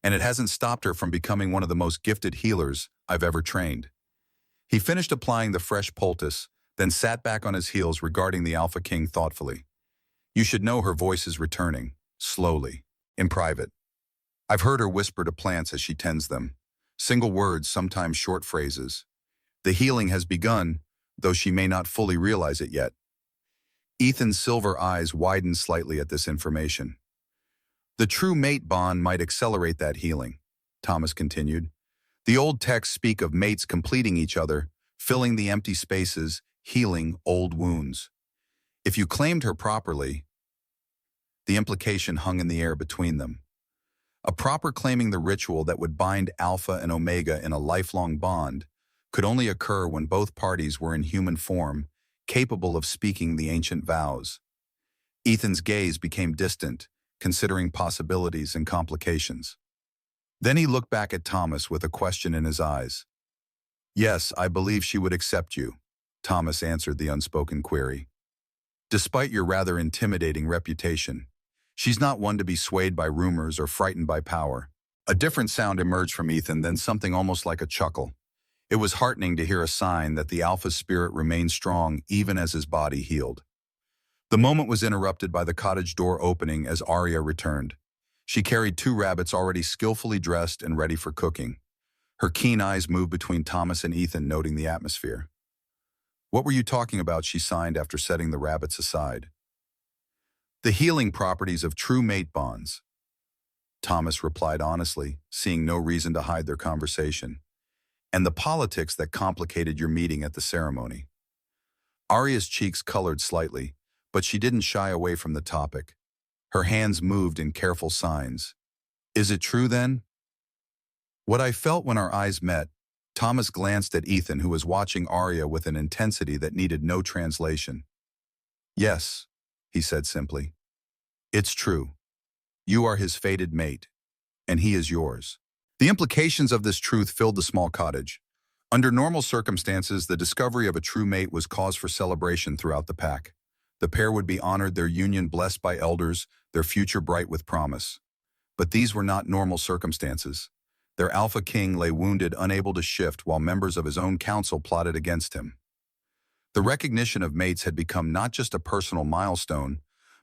[SPEAKER 1] And it hasn't stopped her from becoming one of the most gifted healers I've ever trained. He finished applying the fresh poultice, then sat back on his heels, regarding the Alpha King thoughtfully. You should know her voice is returning, slowly, in private. I've heard her whisper to plants as she tends them. Single words, sometimes short phrases. The healing has begun, though she may not fully realize it yet. Ethan's silver eyes widened slightly at this information. The true mate bond might accelerate that healing, Thomas continued. The old texts speak of mates completing each other, filling the empty spaces, healing old wounds. If you claimed her properly, the implication hung in the air between them. A proper claiming the ritual that would bind Alpha and Omega in a lifelong bond could only occur when both parties were in human form, capable of speaking the ancient vows. Ethan's gaze became distant, considering possibilities and complications. Then he looked back at Thomas with a question in his eyes. Yes, I believe she would accept you, Thomas answered the unspoken query. Despite your rather intimidating reputation, she's not one to be swayed by rumors or frightened by power. A different sound emerged from Ethan, then something almost like a chuckle. It was heartening to hear a sign that the Alpha spirit remained strong even as his body healed. The moment was interrupted by the cottage door opening as Aria returned. She carried 2 rabbits already skillfully dressed and ready for cooking. Her keen eyes moved between Thomas and Ethan, noting the atmosphere. What were you talking about? She signed after setting the rabbits aside. The healing properties of true mate bonds, Thomas replied honestly, seeing no reason to hide their conversation. And the politics that complicated your meeting at the ceremony. Aria's cheeks colored slightly, but she didn't shy away from the topic. Her hands moved in careful signs. Is it true then? What I felt when our eyes met, Thomas glanced at Ethan, who was watching Aria with an intensity that needed no translation. Yes, he said simply. It's true. You are his fated mate, and he is yours. The implications of this truth filled the small cottage. Under normal circumstances, the discovery of a true mate was cause for celebration throughout the pack. The pair would be honored, their union blessed by elders, their future bright with promise. But these were not normal circumstances. Their Alpha King lay wounded, unable to shift, while members of his own council plotted against him. The recognition of mates had become not just a personal milestone,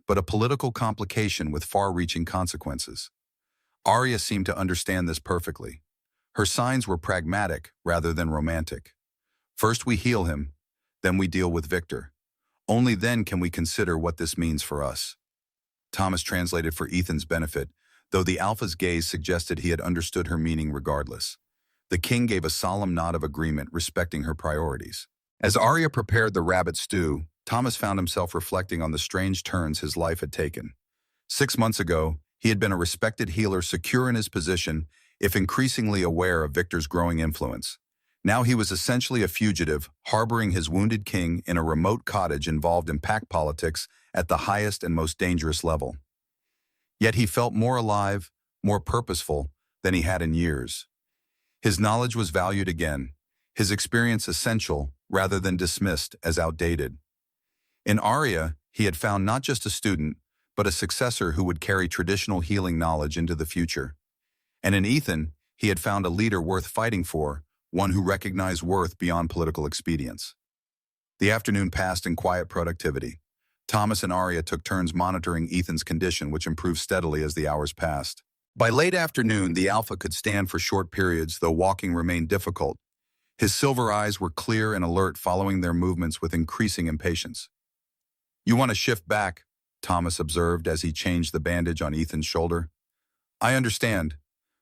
[SPEAKER 1] but a political complication with far-reaching consequences. Aria seemed to understand this perfectly. Her signs were pragmatic rather than romantic. First we heal him, then we deal with Victor. Only then can we consider what this means for us. Thomas translated for Ethan's benefit, though the Alpha's gaze suggested he had understood her meaning regardless. The king gave a solemn nod of agreement, respecting her priorities. As Aria prepared the rabbit stew, Thomas found himself reflecting on the strange turns his life had taken. 6 months ago, he had been a respected healer, secure in his position, if increasingly aware of Victor's growing influence. Now he was essentially a fugitive, harboring his wounded king in a remote cottage involved in pack politics at the highest and most dangerous level. Yet he felt more alive, more purposeful than he had in years. His knowledge was valued again, his experience essential rather than dismissed as outdated. In Aria, he had found not just a student, but a successor who would carry traditional healing knowledge into the future. And in Ethan, he had found a leader worth fighting for, one who recognized worth beyond political expedience. The afternoon passed in quiet productivity. Thomas and Aria took turns monitoring Ethan's condition, which improved steadily as the hours passed. By late afternoon, the Alpha could stand for short periods, though walking remained difficult. His silver eyes were clear and alert, following their movements with increasing impatience. You want to shift back, Thomas observed as he changed the bandage on Ethan's shoulder. I understand,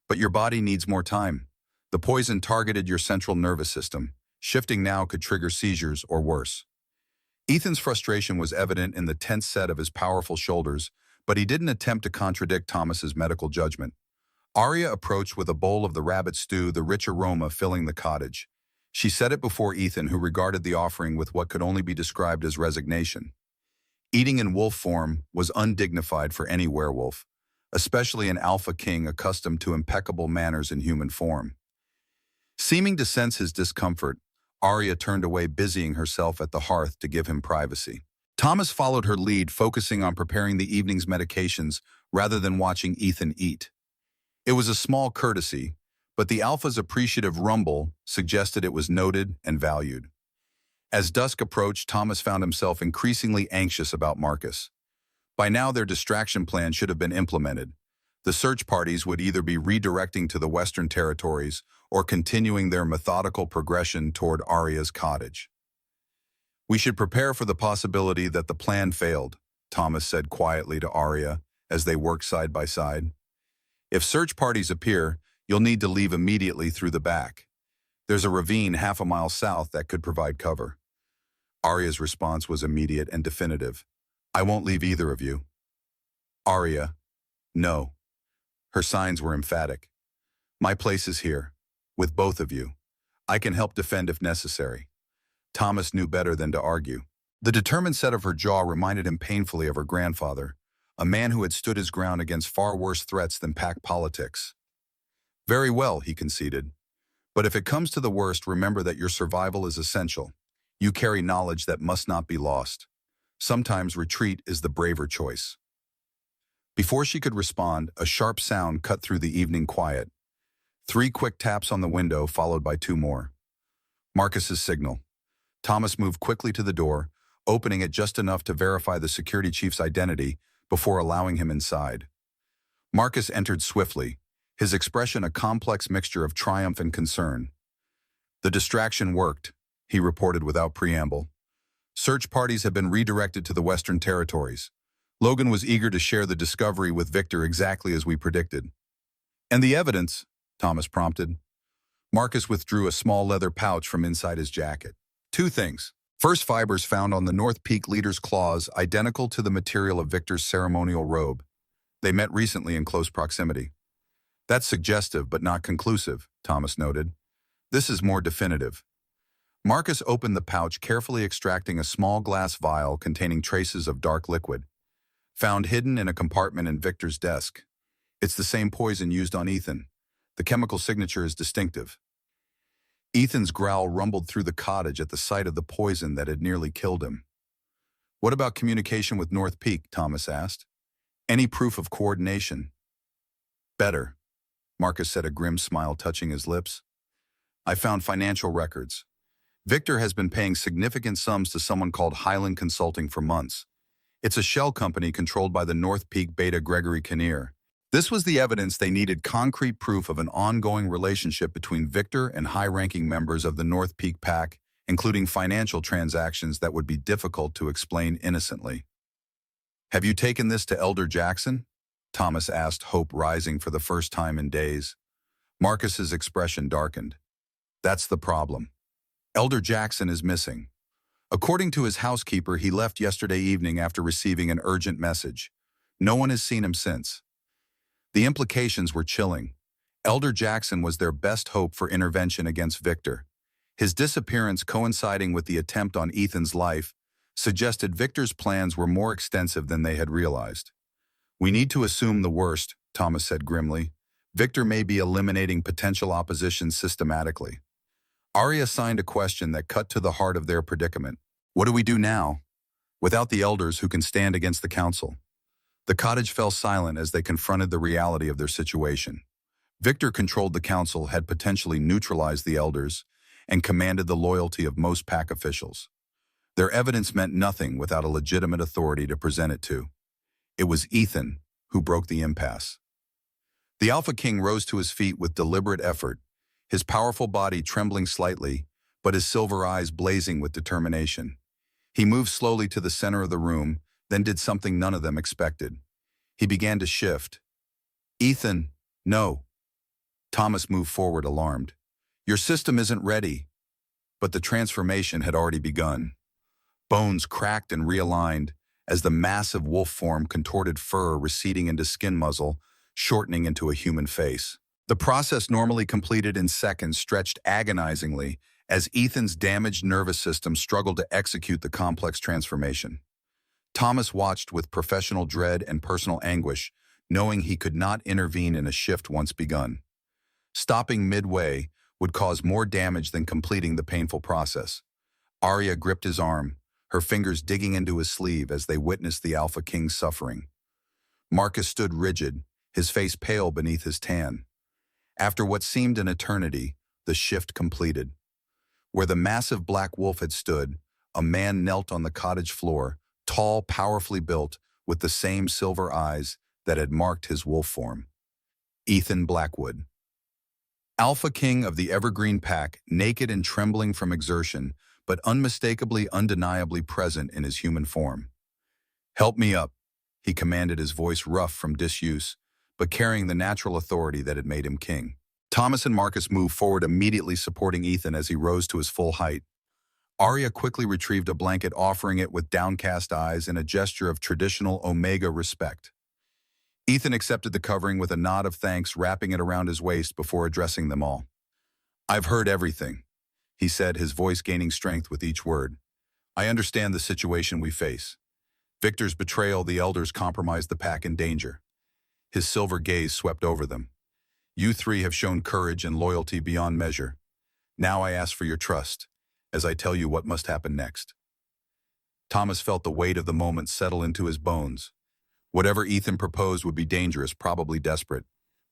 [SPEAKER 1] but your body needs more time. The poison targeted your central nervous system. Shifting now could trigger seizures or worse. Ethan's frustration was evident in the tense set of his powerful shoulders, but he didn't attempt to contradict Thomas's medical judgment. Aria approached with a bowl of the rabbit stew, the rich aroma filling the cottage. She set it before Ethan, who regarded the offering with what could only be described as resignation. Eating in wolf form was undignified for any werewolf, especially an Alpha King accustomed to impeccable manners in human form. Seeming to sense his discomfort, Aria turned away, busying herself at the hearth to give him privacy. Thomas followed her lead, focusing on preparing the evening's medications rather than watching Ethan eat. It was a small courtesy, but the Alpha's appreciative rumble suggested it was noted and valued. As dusk approached, Thomas found himself increasingly anxious about Marcus. By now, their distraction plan should have been implemented. The search parties would either be redirecting to the Western Territories or continuing their methodical progression toward Aria's cottage. We should prepare for the possibility that the plan failed, Thomas said quietly to Aria as they worked side by side. If search parties appear, you'll need to leave immediately through the back. There's a ravine half a mile south that could provide cover. Aria's response was immediate and definitive. I won't leave either of you. Aria, no. Her signs were emphatic. My place is here, with both of you. I can help defend if necessary. Thomas knew better than to argue. The determined set of her jaw reminded him painfully of her grandfather, a man who had stood his ground against far worse threats than pack politics. Very well, he conceded. But if it comes to the worst, remember that your survival is essential. You carry knowledge that must not be lost. Sometimes retreat is the braver choice. Before she could respond, a sharp sound cut through the evening quiet. 3 quick taps on the window, followed by 2 more. Marcus's signal. Thomas moved quickly to the door, opening it just enough to verify the security chief's identity before allowing him inside. Marcus entered swiftly, his expression a complex mixture of triumph and concern. The distraction worked, he reported without preamble. Search parties had been redirected to the Western Territories. Logan was eager to share the discovery with Victor exactly as we predicted. And the evidence, Thomas prompted. Marcus withdrew a small leather pouch from inside his jacket. 2 things. First fibers found on the North Peak leader's claws identical to the material of Victor's ceremonial robe. They met recently in close proximity. That's suggestive but not conclusive, Thomas noted. This is more definitive. Marcus opened the pouch, carefully extracting a small glass vial containing traces of dark liquid, found hidden in a compartment in Victor's desk. It's the same poison used on Ethan. The chemical signature is distinctive. Ethan's growl rumbled through the cottage at the sight of the poison that had nearly killed him. What about communication with North Peak? Thomas asked. Any proof of coordination? Better, Marcus said, a grim smile touching his lips. I found financial records. Victor has been paying significant sums to someone called Highland Consulting for months. It's a shell company controlled by the North Peak beta Gregory Kinnear. This was the evidence they needed: concrete proof of an ongoing relationship between Victor and high-ranking members of the North Peak Pack, including financial transactions that would be difficult to explain innocently. Have you taken this to Elder Jackson? Thomas asked, hope rising for the first time in days. Marcus's expression darkened. That's the problem. Elder Jackson is missing. According to his housekeeper, he left yesterday evening after receiving an urgent message. No one has seen him since. The implications were chilling. Elder Jackson was their best hope for intervention against Victor. His disappearance, coinciding with the attempt on Ethan's life, suggested Victor's plans were more extensive than they had realized. We need to assume the worst, Thomas said grimly. Victor may be eliminating potential opposition systematically. Aria signed a question that cut to the heart of their predicament. What do we do now, without the elders who can stand against the council? The cottage fell silent as they confronted the reality of their situation. Victor controlled the council, had potentially neutralized the elders, and commanded the loyalty of most pack officials. Their evidence meant nothing without a legitimate authority to present it to. It was Ethan who broke the impasse. The Alpha King rose to his feet with deliberate effort, his powerful body trembling slightly, but his silver eyes blazing with determination. He moved slowly to the center of the room, then did something none of them expected. He began to shift. Ethan, no. Thomas moved forward, alarmed. Your system isn't ready. But the transformation had already begun. Bones cracked and realigned as the massive wolf form contorted fur receding into skin muzzle, shortening into a human face. The process, normally completed in seconds, stretched agonizingly as Ethan's damaged nervous system struggled to execute the complex transformation. Thomas watched with professional dread and personal anguish, knowing he could not intervene in a shift once begun. Stopping midway would cause more damage than completing the painful process. Aria gripped his arm, her fingers digging into his sleeve as they witnessed the Alpha King's suffering. Marcus stood rigid, his face pale beneath his tan. After what seemed an eternity, the shift completed. Where the massive black wolf had stood, a man knelt on the cottage floor, tall, powerfully built, with the same silver eyes that had marked his wolf form. Ethan Blackwood. Alpha King of the Evergreen Pack, naked and trembling from exertion, but unmistakably, undeniably present in his human form. Help me up, he commanded, his voice rough from disuse, but carrying the natural authority that had made him king. Thomas and Marcus moved forward, immediately supporting Ethan as he rose to his full height. Aria quickly retrieved a blanket, offering it with downcast eyes in a gesture of traditional Omega respect. Ethan accepted the covering with a nod of thanks, wrapping it around his waist before addressing them all. I've heard everything, he said, his voice gaining strength with each word. I understand the situation we face. Victor's betrayal, the elders compromised the pack in danger. His silver gaze swept over them. You three have shown courage and loyalty beyond measure. Now I ask for your trust, as I tell you what must happen next. Thomas felt the weight of the moment settle into his bones. Whatever Ethan proposed would be dangerous, probably desperate,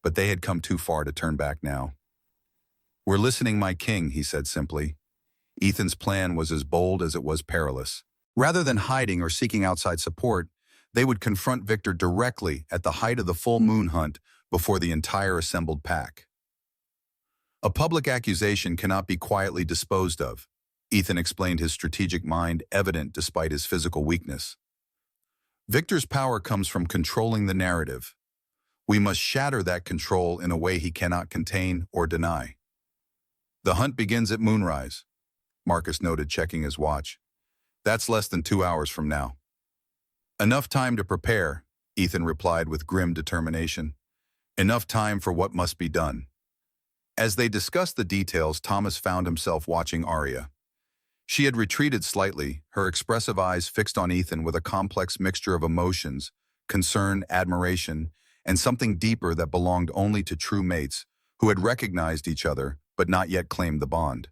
[SPEAKER 1] but they had come too far to turn back now. We're listening, my king, he said simply. Ethan's plan was as bold as it was perilous. Rather than hiding or seeking outside support, they would confront Victor directly at the height of the full moon hunt before the entire assembled pack. A public accusation cannot be quietly disposed of, Ethan explained, his strategic mind evident despite his physical weakness. Victor's power comes from controlling the narrative. We must shatter that control in a way he cannot contain or deny. The hunt begins at moonrise, Marcus noted, checking his watch. That's less than 2 hours from now. Enough time to prepare, Ethan replied with grim determination. Enough time for what must be done. As they discussed the details, Thomas found himself watching Aria. She had retreated slightly, her expressive eyes fixed on Ethan with a complex mixture of emotions, concern, admiration, and something deeper that belonged only to true mates who had recognized each other but not yet claimed the bond.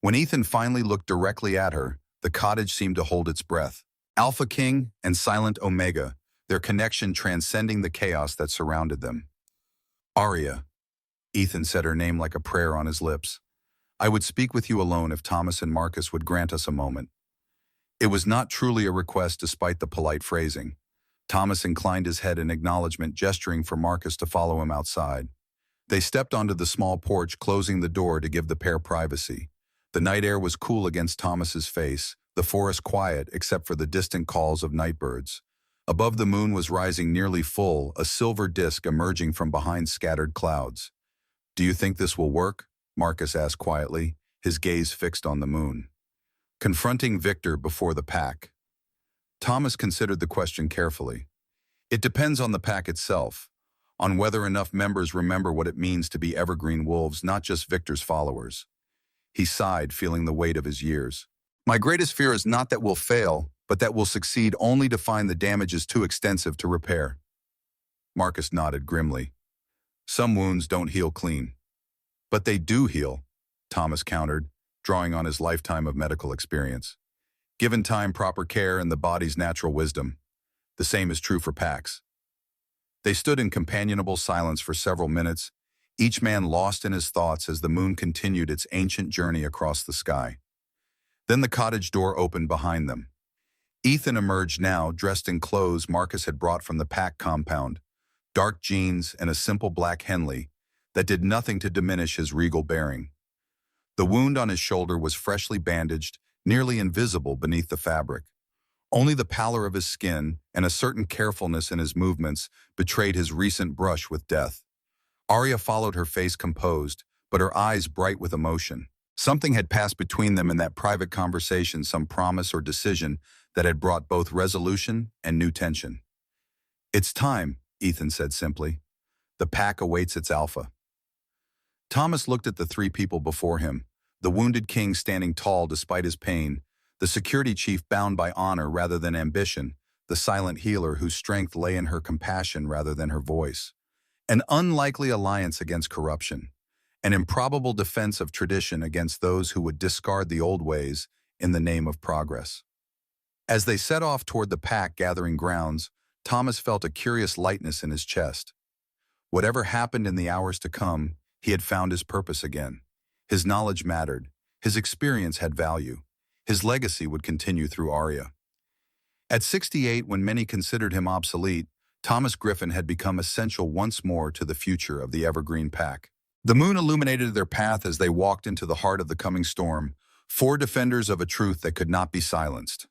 [SPEAKER 1] When Ethan finally looked directly at her, the cottage seemed to hold its breath. Alpha King and silent Omega, their connection transcending the chaos that surrounded them. Aria. Ethan said her name like a prayer on his lips. I would speak with you alone if Thomas and Marcus would grant us a moment. It was not truly a request despite the polite phrasing. Thomas inclined his head in acknowledgement, gesturing for Marcus to follow him outside. They stepped onto the small porch, closing the door to give the pair privacy. The night air was cool against Thomas's face, the forest quiet except for the distant calls of nightbirds. Above the moon was rising nearly full, a silver disk emerging from behind scattered clouds. Do you think this will work? Marcus asked quietly, his gaze fixed on the moon. Confronting Victor before the pack. Thomas considered the question carefully. It depends on the pack itself, on whether enough members remember what it means to be Evergreen wolves, not just Victor's followers. He sighed, feeling the weight of his years. My greatest fear is not that we'll fail, but that we'll succeed only to find the damage is too extensive to repair. Marcus nodded grimly. Some wounds don't heal clean. But they do heal, Thomas countered, drawing on his lifetime of medical experience. Given time, proper care, and the body's natural wisdom. The same is true for packs. They stood in companionable silence for several minutes, each man lost in his thoughts as the moon continued its ancient journey across the sky. Then the cottage door opened behind them. Ethan emerged now, dressed in clothes Marcus had brought from the pack compound, dark jeans and a simple black Henley that did nothing to diminish his regal bearing. The wound on his shoulder was freshly bandaged, nearly invisible beneath the fabric. Only the pallor of his skin and a certain carefulness in his movements betrayed his recent brush with death. Aria followed, her face composed, but her eyes bright with emotion. Something had passed between them in that private conversation, some promise or decision that had brought both resolution and new tension. It's time, Ethan said simply. The pack awaits its alpha. Thomas looked at the three people before him, the wounded king standing tall despite his pain, the security chief bound by honor rather than ambition, the silent healer whose strength lay in her compassion rather than her voice. An unlikely alliance against corruption, an improbable defense of tradition against those who would discard the old ways in the name of progress. As they set off toward the pack gathering grounds, Thomas felt a curious lightness in his chest. Whatever happened in the hours to come, he had found his purpose again. His knowledge mattered. His experience had value. His legacy would continue through Aria. At 68, when many considered him obsolete, Thomas Griffin had become essential once more to the future of the Evergreen Pack. The moon illuminated their path as they walked into the heart of the coming storm, four defenders of a truth that could not be silenced.